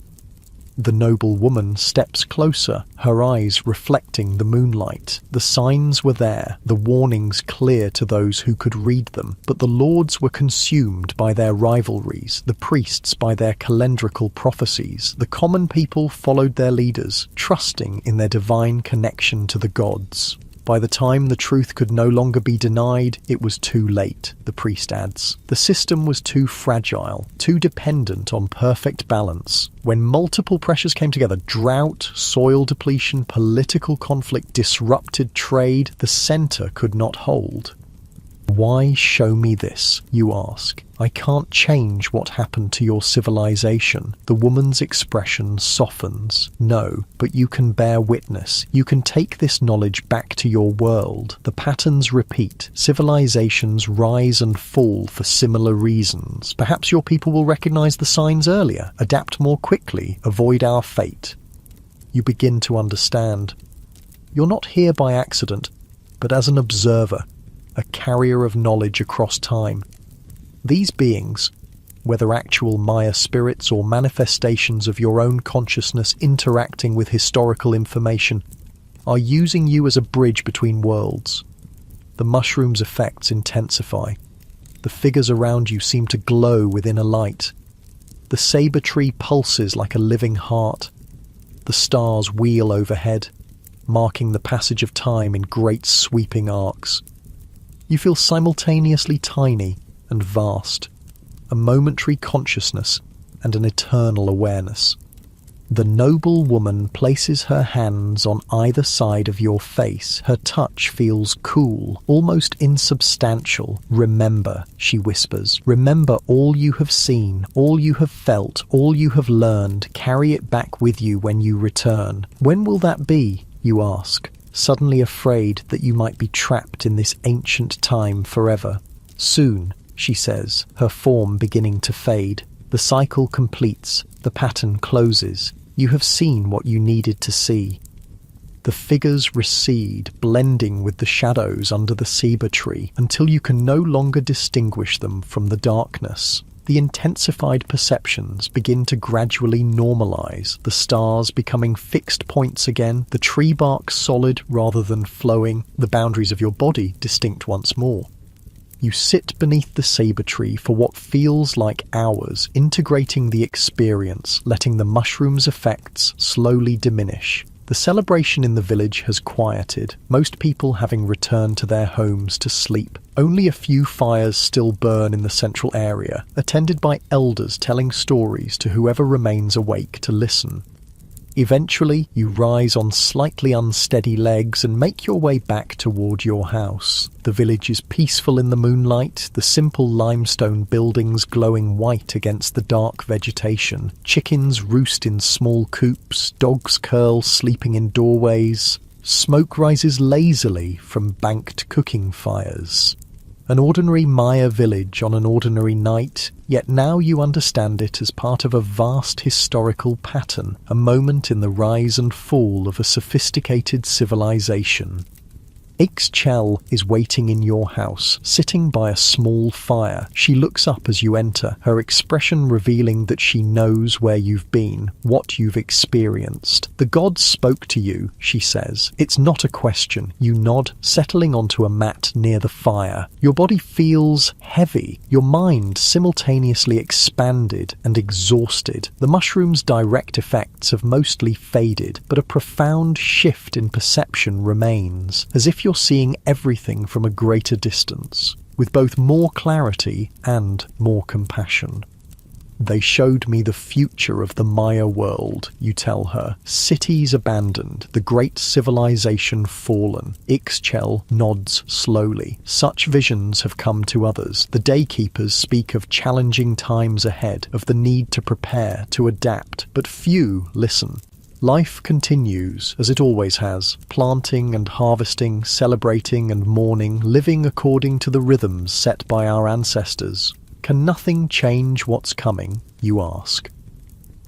The noble woman steps closer, her eyes reflecting the moonlight. The signs were there, the warnings clear to those who could read them, but the lords were consumed by their rivalries, the priests by their calendrical prophecies. The common people followed their leaders, trusting in their divine connection to the gods. By the time the truth could no longer be denied, it was too late, the priest adds. The system was too fragile, too dependent on perfect balance. When multiple pressures came together, drought, soil depletion, political conflict, disrupted trade, the center could not hold. "Why show me this?" you ask. "I can't change what happened to your civilization." The woman's expression softens. "No, but you can bear witness. You can take this knowledge back to your world. The patterns repeat. Civilizations rise and fall for similar reasons. Perhaps your people will recognize the signs earlier, adapt more quickly, avoid our fate." You begin to understand. You're not here by accident, but as an observer, a carrier of knowledge across time. These beings, whether actual Maya spirits or manifestations of your own consciousness interacting with historical information, are using you as a bridge between worlds. The mushroom's effects intensify. The figures around you seem to glow within a light. The saber tree pulses like a living heart. The stars wheel overhead, marking the passage of time in great sweeping arcs. You feel simultaneously tiny and vast, a momentary consciousness and an eternal awareness. The noble woman places her hands on either side of your face. Her touch feels cool, almost insubstantial. "Remember," she whispers. "Remember all you have seen, all you have felt, all you have learned. Carry it back with you when you return." "When will that be?" you ask, suddenly afraid that you might be trapped in this ancient time forever. "Soon," she says, her form beginning to fade. The cycle completes, the pattern closes. You have seen what you needed to see. The figures recede, blending with the shadows under the ceiba tree, until you can no longer distinguish them from the darkness. The intensified perceptions begin to gradually normalize, the stars becoming fixed points again, the tree bark solid rather than flowing, the boundaries of your body distinct once more. You sit beneath the saber tree for what feels like hours, integrating the experience, letting the mushroom's effects slowly diminish. The celebration in the village has quieted, most people having returned to their homes to sleep. Only a few fires still burn in the central area, attended by elders telling stories to whoever remains awake to listen. Eventually, you rise on slightly unsteady legs and make your way back toward your house. The village is peaceful in the moonlight, the simple limestone buildings glowing white against the dark vegetation. Chickens roost in small coops, dogs curl sleeping in doorways. Smoke rises lazily from banked cooking fires. An ordinary Maya village on an ordinary night, yet now you understand it as part of a vast historical pattern, a moment in the rise and fall of a sophisticated civilization. Ixchel is waiting in your house, sitting by a small fire. She looks up as you enter, her expression revealing that she knows where you've been, what you've experienced. "The gods spoke to you," she says. "It's not a question." You nod, settling onto a mat near the fire. Your body feels heavy, your mind simultaneously expanded and exhausted. The mushroom's direct effects have mostly faded, but a profound shift in perception remains, as if you're seeing everything from a greater distance, with both more clarity and more compassion. "They showed me the future of the Maya world," you tell her. "Cities abandoned, the great civilization fallen." Ixchel nods slowly. "Such visions have come to others. The Daykeepers speak of challenging times ahead, of the need to prepare, to adapt, but few listen. Life continues, as it always has, planting and harvesting, celebrating and mourning, living according to the rhythms set by our ancestors. Can nothing change what's coming, you ask?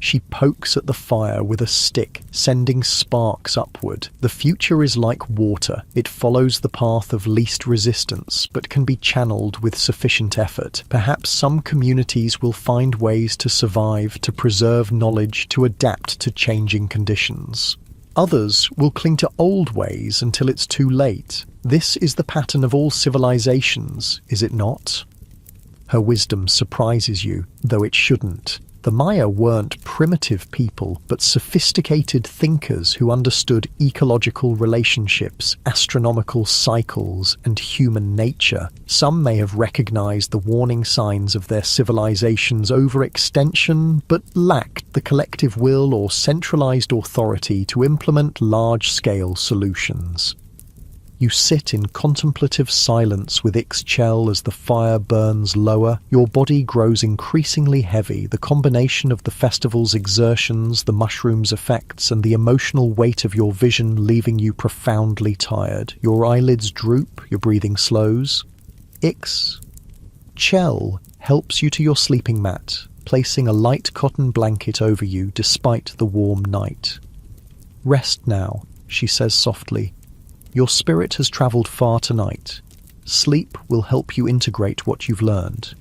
She pokes at the fire with a stick, sending sparks upward. The future is like water. It follows the path of least resistance, but can be channeled with sufficient effort. Perhaps some communities will find ways to survive, to preserve knowledge, to adapt to changing conditions. Others will cling to old ways until it's too late. This is the pattern of all civilizations, is it not? Her wisdom surprises you, though it shouldn't. The Maya weren't primitive people, but sophisticated thinkers who understood ecological relationships, astronomical cycles, and human nature. Some may have recognized the warning signs of their civilization's overextension, but lacked the collective will or centralized authority to implement large-scale solutions. You sit in contemplative silence with Ixchel as the fire burns lower. Your body grows increasingly heavy, the combination of the festival's exertions, the mushroom's effects, and the emotional weight of your vision leaving you profoundly tired. Your eyelids droop, your breathing slows. Ixchel helps you to your sleeping mat, placing a light cotton blanket over you despite the warm night. "Rest now," she says softly. "Your spirit has travelled far tonight. Sleep will help you integrate what you've learned."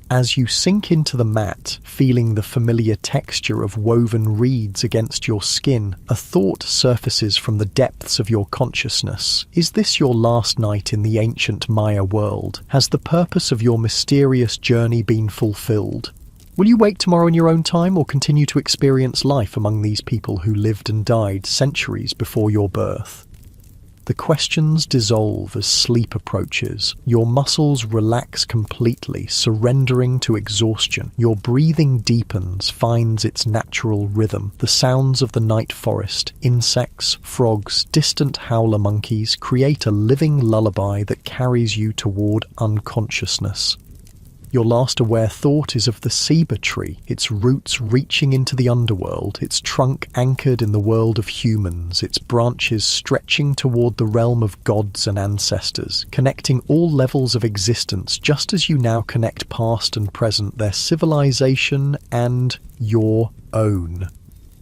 As you sink into the mat, feeling the familiar texture of woven reeds against your skin, a thought surfaces from the depths of your consciousness. Is this your last night in the ancient Maya world? Has the purpose of your mysterious journey been fulfilled? Will you wake tomorrow in your own time or continue to experience life among these people who lived and died centuries before your birth? The The questions dissolve as sleep approaches. Your muscles relax completely, surrendering to exhaustion. Your breathing deepens, finds its natural rhythm. The sounds of the night forest, insects, frogs, distant howler monkeys create a living lullaby that carries you toward unconsciousness. Your last aware thought is of the ceiba tree, its roots reaching into the underworld, its trunk anchored in the world of humans, its branches stretching toward the realm of gods and ancestors, connecting all levels of existence just as you now connect past and present, their civilization and your own.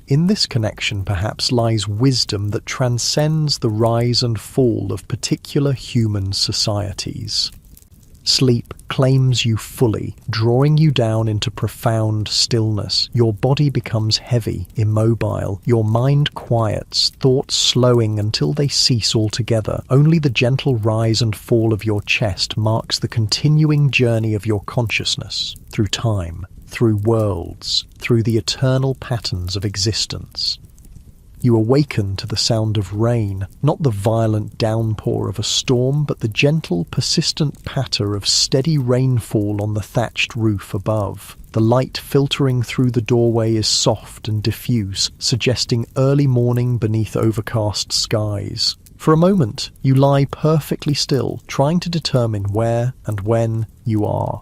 In this connection perhaps lies wisdom that transcends the rise and fall of particular human societies. Sleep claims you fully, drawing you down into profound stillness. Your body becomes heavy, immobile. Your mind quiets, thoughts slowing until they cease altogether. Only the gentle rise and fall of your chest marks the continuing journey of your consciousness, through time, through worlds, through the eternal patterns of existence. You awaken to the sound of rain, not the violent downpour of a storm, but the gentle, persistent patter of steady rainfall on the thatched roof above. The light filtering through the doorway is soft and diffuse, suggesting early morning beneath overcast skies. For a moment, you lie perfectly still, trying to determine where and when you are.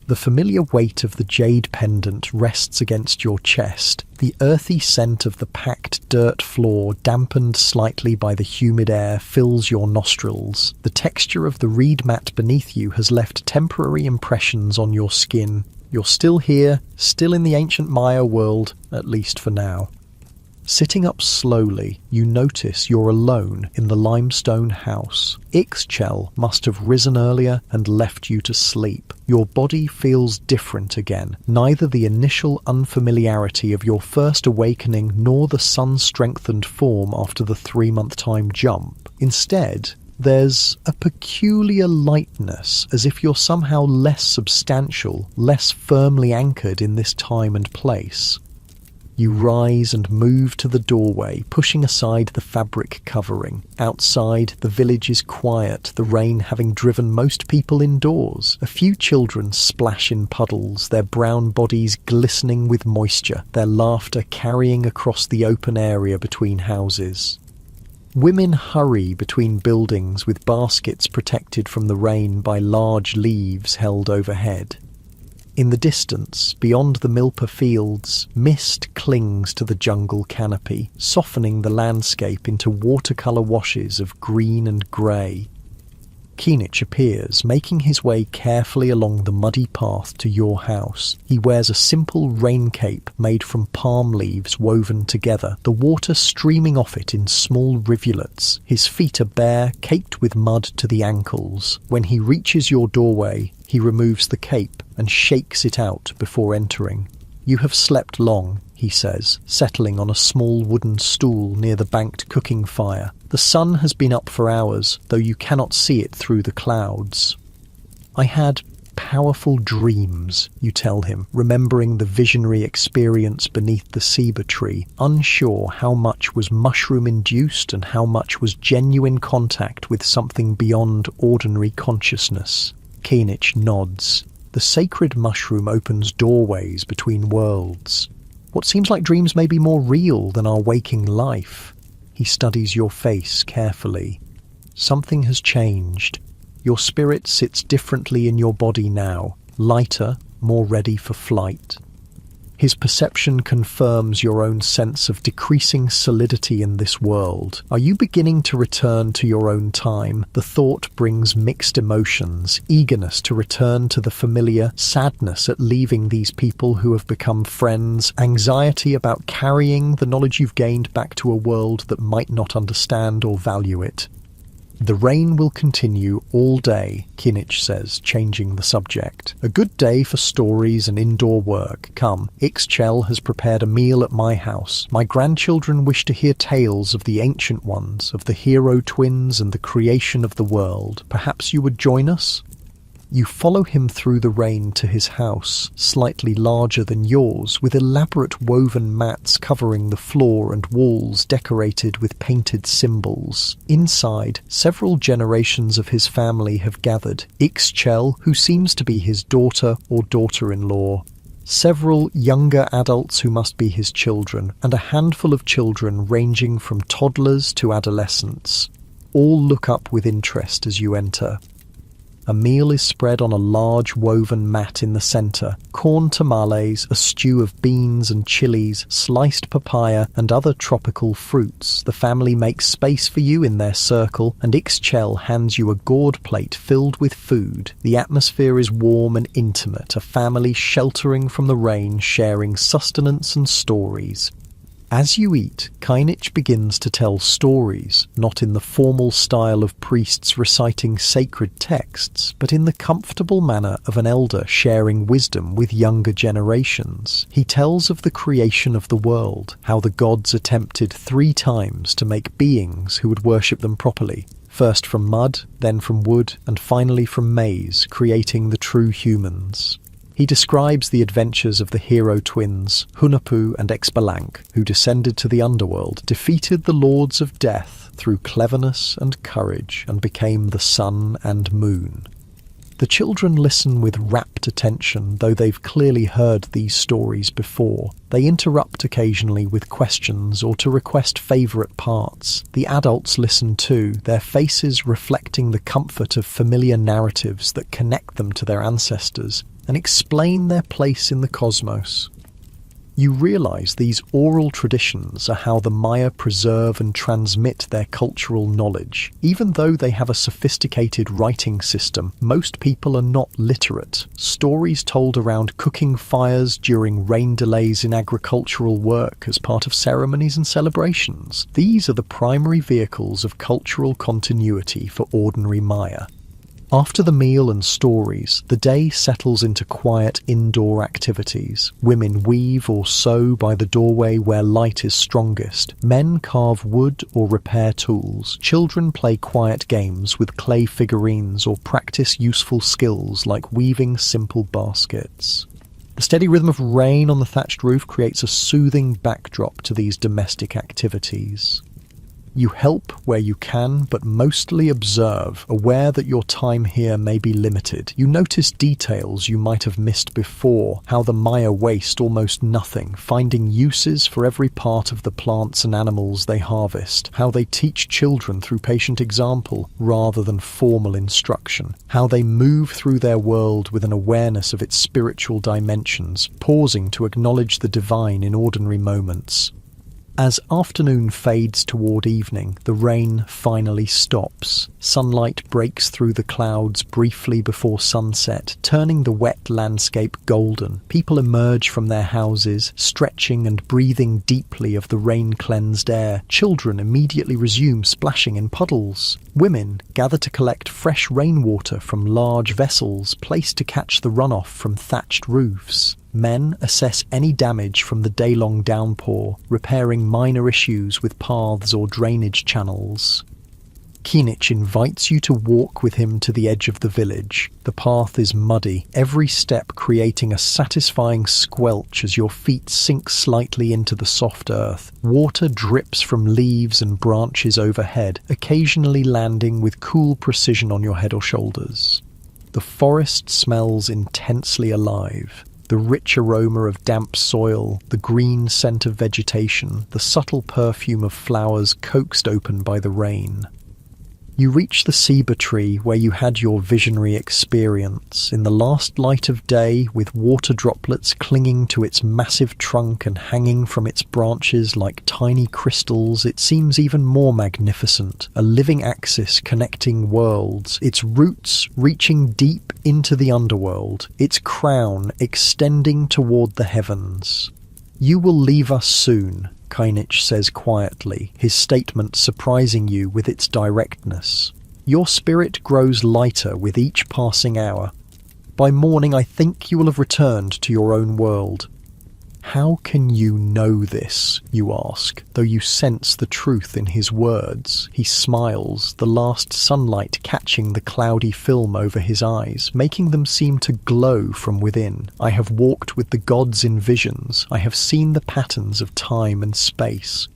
The familiar weight of the jade pendant rests against your chest, the earthy scent of the packed dirt floor, dampened slightly by the humid air, fills your nostrils. The texture of the reed mat beneath you has left temporary impressions on your skin. You're still here, still in the ancient Maya world, at least for now. Sitting up slowly, you notice you're alone in the limestone house. Ixchel must have risen earlier and left you to sleep. Your body feels different again, neither the initial unfamiliarity of your first awakening nor the sun-strengthened form after the 3-month time jump. Instead, there's a peculiar lightness, as if you're somehow less substantial, less firmly anchored in this time and place. You rise and move to the doorway, pushing aside the fabric covering. Outside, the village is quiet, the rain having driven most people indoors. A few children splash in puddles, their brown bodies glistening with moisture, their laughter carrying across the open area between houses. Women hurry between buildings with baskets protected from the rain by large leaves held overhead. In the distance, beyond the milpa fields, mist clings to the jungle canopy, softening the landscape into watercolour washes of green and grey. Keenich appears, making his way carefully along the muddy path to your house. He wears a simple rain cape made from palm leaves woven together, the water streaming off it in small rivulets. His feet are bare, caked with mud to the ankles. When he reaches your doorway, he removes the cape and shakes it out before entering. "You have slept long," he says, settling on a small wooden stool near the banked cooking fire. "The sun has been up for hours, though you cannot see it through the clouds." "I had powerful dreams," you tell him, remembering the visionary experience beneath the ceiba tree, unsure how much was mushroom-induced and how much was genuine contact with something beyond ordinary consciousness. Keenich nods. The sacred mushroom opens doorways between worlds. What seems like dreams may be more real than our waking life. He studies your face carefully. Something has changed. Your spirit sits differently in your body now, lighter, more ready for flight. His perception confirms your own sense of decreasing solidity in this world. Are you beginning to return to your own time? The thought brings mixed emotions, eagerness to return to the familiar, sadness at leaving these people who have become friends, anxiety about carrying the knowledge you've gained back to a world that might not understand or value it. "The rain will continue all day," Keenich says, changing the subject. "A good day for stories and indoor work. Come, Ixchel has prepared a meal at my house. My grandchildren wish to hear tales of the ancient ones, of the hero twins and the creation of the world. Perhaps you would join us?" You follow him through the rain to his house, slightly larger than yours, with elaborate woven mats covering the floor and walls decorated with painted symbols. Inside, several generations of his family have gathered. Ixchel, who seems to be his daughter or daughter-in-law, several younger adults who must be his children, and a handful of children ranging from toddlers to adolescents. All look up with interest as you enter. A meal is spread on a large woven mat in the center. Corn tamales, a stew of beans and chilies, sliced papaya, and other tropical fruits. The family makes space for you in their circle, and Ixchel hands you a gourd plate filled with food. The atmosphere is warm and intimate, a family sheltering from the rain, sharing sustenance and stories. As you eat, Kainich begins to tell stories, not in the formal style of priests reciting sacred texts, but in the comfortable manner of an elder sharing wisdom with younger generations. He tells of the creation of the world, how the gods attempted 3 times to make beings who would worship them properly, first from mud, then from wood, and finally from maize, creating the true humans. He describes the adventures of the hero twins, Hunapu and Exbalank, who descended to the underworld, defeated the lords of death through cleverness and courage, and became the sun and moon. The children listen with rapt attention, though they've clearly heard these stories before. They interrupt occasionally with questions or to request favourite parts. The adults listen too, their faces reflecting the comfort of familiar narratives that connect them to their ancestors and explain their place in the cosmos. You realise these oral traditions are how the Maya preserve and transmit their cultural knowledge. Even though they have a sophisticated writing system, most people are not literate. Stories told around cooking fires during rain delays in agricultural work as part of ceremonies and celebrations. These are the primary vehicles of cultural continuity for ordinary Maya. After the meal and stories, the day settles into quiet indoor activities. Women weave or sew by the doorway where light is strongest. Men carve wood or repair tools. Children play quiet games with clay figurines or practice useful skills like weaving simple baskets. The steady rhythm of rain on the thatched roof creates a soothing backdrop to these domestic activities. You help where you can, but mostly observe, aware that your time here may be limited. You notice details you might have missed before, how the Maya waste almost nothing, finding uses for every part of the plants and animals they harvest, how they teach children through patient example rather than formal instruction, how they move through their world with an awareness of its spiritual dimensions, pausing to acknowledge the divine in ordinary moments. As afternoon fades toward evening, the rain finally stops. Sunlight breaks through the clouds briefly before sunset, turning the wet landscape golden. People emerge from their houses, stretching and breathing deeply of the rain-cleansed air. Children immediately resume splashing in puddles. Women gather to collect fresh rainwater from large vessels placed to catch the runoff from thatched roofs. Men assess any damage from the day-long downpour, repairing minor issues with paths or drainage channels. Kainich invites you to walk with him to the edge of the village. The path is muddy, every step creating a satisfying squelch as your feet sink slightly into the soft earth. Water drips from leaves and branches overhead, occasionally landing with cool precision on your head or shoulders. The forest smells intensely alive. The rich aroma of damp soil, the green scent of vegetation, the subtle perfume of flowers coaxed open by the rain. You reach the ceiba tree where you had your visionary experience. In the last light of day, with water droplets clinging to its massive trunk and hanging from its branches like tiny crystals, it seems even more magnificent, a living axis connecting worlds, its roots reaching deep into the underworld, its crown extending toward the heavens. "You will leave us soon," Kainich says quietly, his statement surprising you with its directness. "Your spirit grows lighter with each passing hour. By morning I think you will have returned to your own world." How can you know this, you ask, though you sense the truth in his words. He smiles, the last sunlight catching the cloudy film over his eyes, making them seem to glow from within. I have walked with the gods in visions. I have seen the patterns of time and space.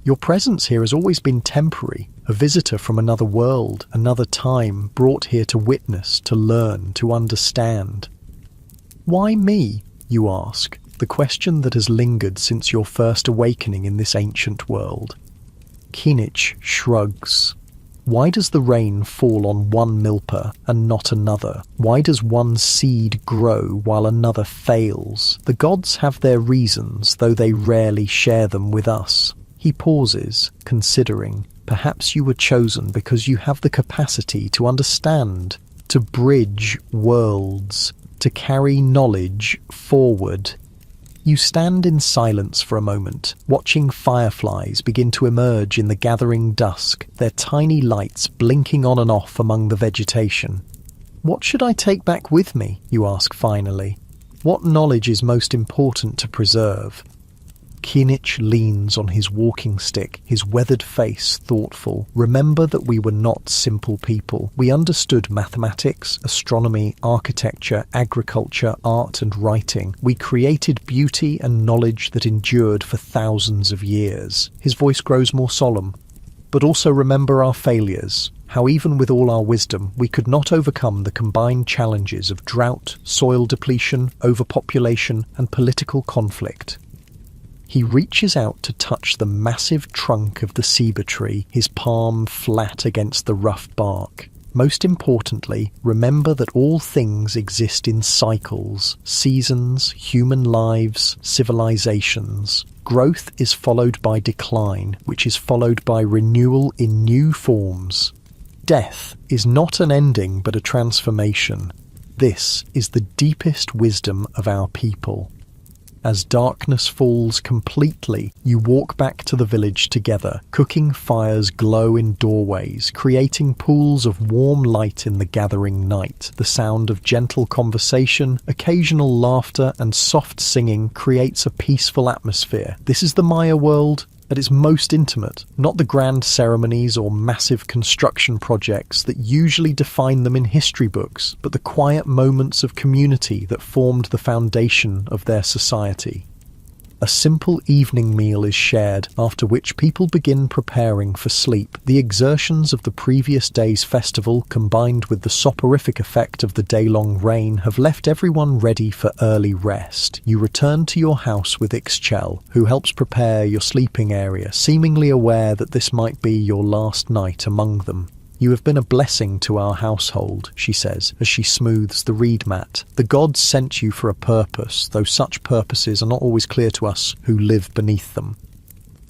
Your presence here has always been temporary, a visitor from another world, another time, brought here to witness, to learn, to understand. Why me, you ask, the question that has lingered since your first awakening in this ancient world. Kinich shrugs. Why does the rain fall on one milpa and not another? Why does one seed grow while another fails? The gods have their reasons, though they rarely share them with us. He pauses, considering. Perhaps you were chosen because you have the capacity to understand, to bridge worlds, to carry knowledge forward. You stand in silence for a moment, watching fireflies begin to emerge in the gathering dusk, their tiny lights blinking on and off among the vegetation. What should I take back with me, you ask finally? What knowledge is most important to preserve? Kinich leans on his walking stick, his weathered face thoughtful. Remember that we were not simple people. We understood mathematics, astronomy, architecture, agriculture, art and writing. We created beauty and knowledge that endured for thousands of years. His voice grows more solemn. But also remember our failures, how even with all our wisdom, we could not overcome the combined challenges of drought, soil depletion, overpopulation and political conflict. He reaches out to touch the massive trunk of the ceiba tree, his palm flat against the rough bark. Most importantly, remember that all things exist in cycles, seasons, human lives, civilizations. Growth is followed by decline, which is followed by renewal in new forms. Death is not an ending but a transformation. This is the deepest wisdom of our people. As darkness falls completely, you walk back to the village together. Cooking fires glow in doorways, creating pools of warm light in the gathering night. The sound of gentle conversation, occasional laughter, and soft singing creates a peaceful atmosphere. This is the Maya world at its most intimate, not the grand ceremonies or massive construction projects that usually define them in history books, but the quiet moments of community that formed the foundation of their society. A simple evening meal is shared, after which people begin preparing for sleep. The exertions of the previous day's festival, combined with the soporific effect of the day-long rain, have left everyone ready for early rest. You return to your house with Ixchel, who helps prepare your sleeping area, seemingly aware that this might be your last night among them. You have been a blessing to our household, she says, as she smooths the reed mat. The gods sent you for a purpose, though such purposes are not always clear to us who live beneath them.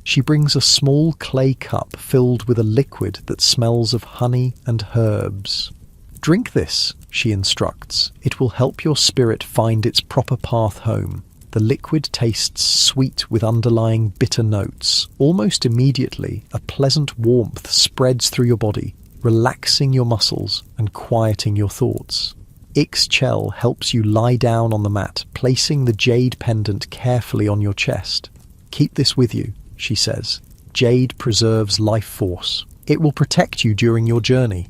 She brings a small clay cup filled with a liquid that smells of honey and herbs. Drink this, she instructs. It will help your spirit find its proper path home. The liquid tastes sweet with underlying bitter notes. Almost immediately, a pleasant warmth spreads through your body, relaxing your muscles and quieting your thoughts. Ixchel helps you lie down on the mat, placing the jade pendant carefully on your chest. Keep this with you, she says. Jade preserves life force. It will protect you during your journey.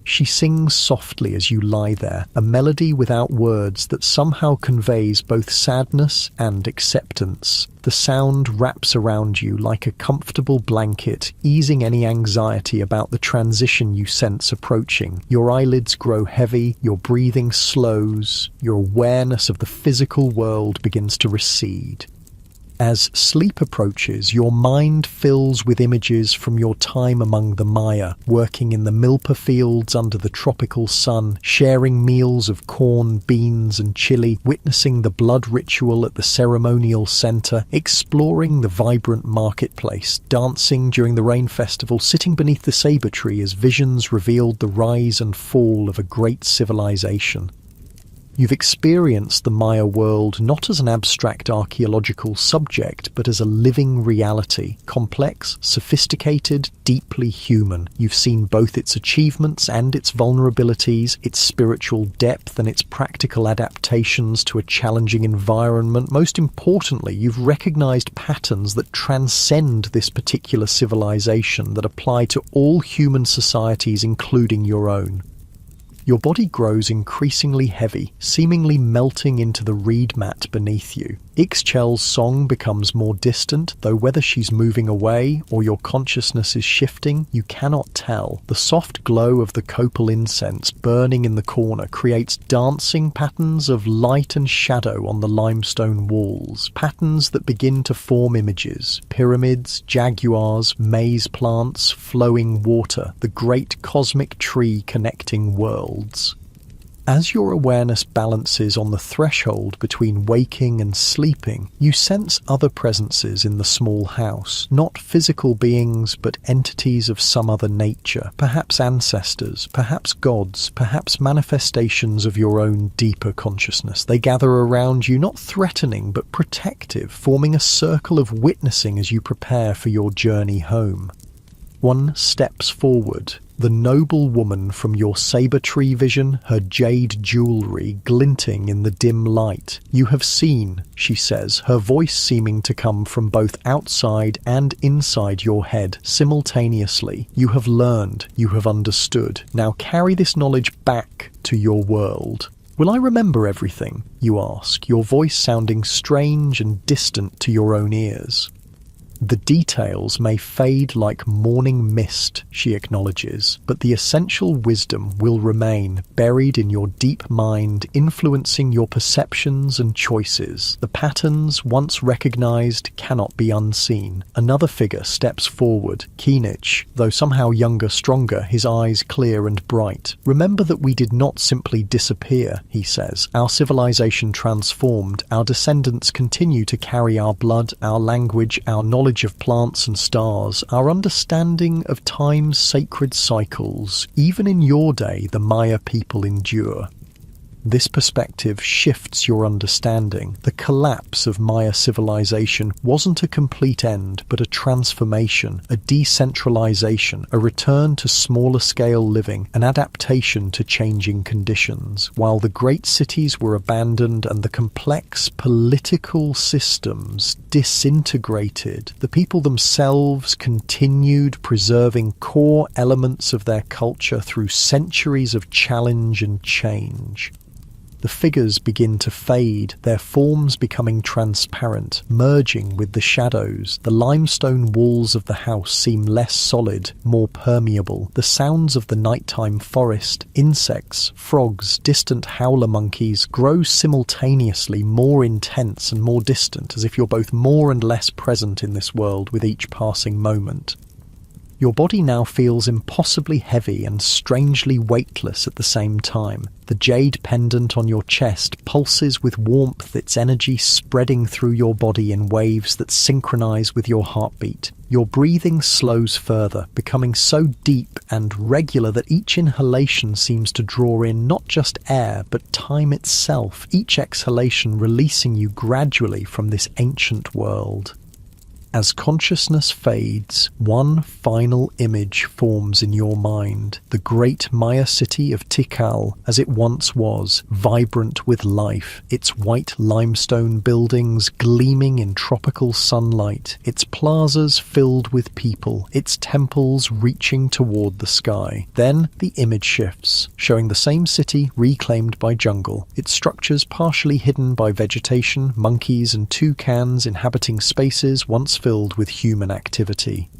She sings softly as you lie there, a melody without words that somehow conveys both sadness and acceptance. The sound wraps around you like a comfortable blanket, easing any anxiety about the transition you sense approaching. Your eyelids grow heavy, your breathing slows, your awareness of the physical world begins to recede. As sleep approaches, your mind fills with images from your time among the Maya, working in the milpa fields under the tropical sun, sharing meals of corn, beans and chili, witnessing the blood ritual at the ceremonial center, exploring the vibrant marketplace, dancing during the rain festival, sitting beneath the saber tree as visions revealed the rise and fall of a great civilization. You've experienced the Maya world not as an abstract archaeological subject, but as a living reality, complex, sophisticated, deeply human. You've seen both its achievements and its vulnerabilities, its spiritual depth and its practical adaptations to a challenging environment. Most importantly, you've recognized patterns that transcend this particular civilization, that apply to all human societies, including your own. Your body grows increasingly heavy, seemingly melting into the reed mat beneath you. Ixchel's song becomes more distant, though whether she's moving away or your consciousness is shifting, you cannot tell. The soft glow of the copal incense burning in the corner creates dancing patterns of light and shadow on the limestone walls, patterns that begin to form images: pyramids, jaguars, maize plants, flowing water, the great cosmic tree connecting worlds. As your awareness balances on the threshold between waking and sleeping, you sense other presences in the small house, not physical beings but entities of some other nature, perhaps ancestors, perhaps gods, perhaps manifestations of your own deeper consciousness. They gather around you, not threatening but protective, forming a circle of witnessing as you prepare for your journey home. One steps forward. The noble woman from your saber tree vision, her jade jewelry glinting in the dim light. You have seen, she says, her voice seeming to come from both outside and inside your head simultaneously. You have learned, you have understood. Now carry this knowledge back to your world. Will I remember everything? You ask, your voice sounding strange and distant to your own ears. The details may fade like morning mist, she acknowledges, but the essential wisdom will remain buried in your deep mind, influencing your perceptions and choices. The patterns, once recognized, cannot be unseen. Another figure steps forward, Keenich, though somehow younger, stronger, his eyes clear and bright. Remember that we did not simply disappear, he says. Our civilization transformed. Our descendants continue to carry our blood, our language, our knowledge of plants and stars, our understanding of time's sacred cycles. Even in your day, the Maya people endure. This perspective shifts your understanding. The collapse of Maya civilization wasn't a complete end, but a transformation, a decentralization, a return to smaller-scale living, an adaptation to changing conditions. While the great cities were abandoned and the complex political systems disintegrated, the people themselves continued preserving core elements of their culture through centuries of challenge and change. The figures begin to fade, their forms becoming transparent, merging with the shadows. The limestone walls of the house seem less solid, more permeable. The sounds of the nighttime forest, insects, frogs, distant howler monkeys grow simultaneously more intense and more distant, as if you're both more and less present in this world with each passing moment. Your body now feels impossibly heavy and strangely weightless at the same time. The jade pendant on your chest pulses with warmth, its energy spreading through your body in waves that synchronize with your heartbeat. Your breathing slows further, becoming so deep and regular that each inhalation seems to draw in not just air, but time itself, each exhalation releasing you gradually from this ancient world. As consciousness fades, one final image forms in your mind. The great Maya city of Tikal, as it once was, vibrant with life, its white limestone buildings gleaming in tropical sunlight, its plazas filled with people, its temples reaching toward the sky. Then the image shifts, showing the same city reclaimed by jungle, its structures partially hidden by vegetation, monkeys and toucans inhabiting spaces once filled with human activity.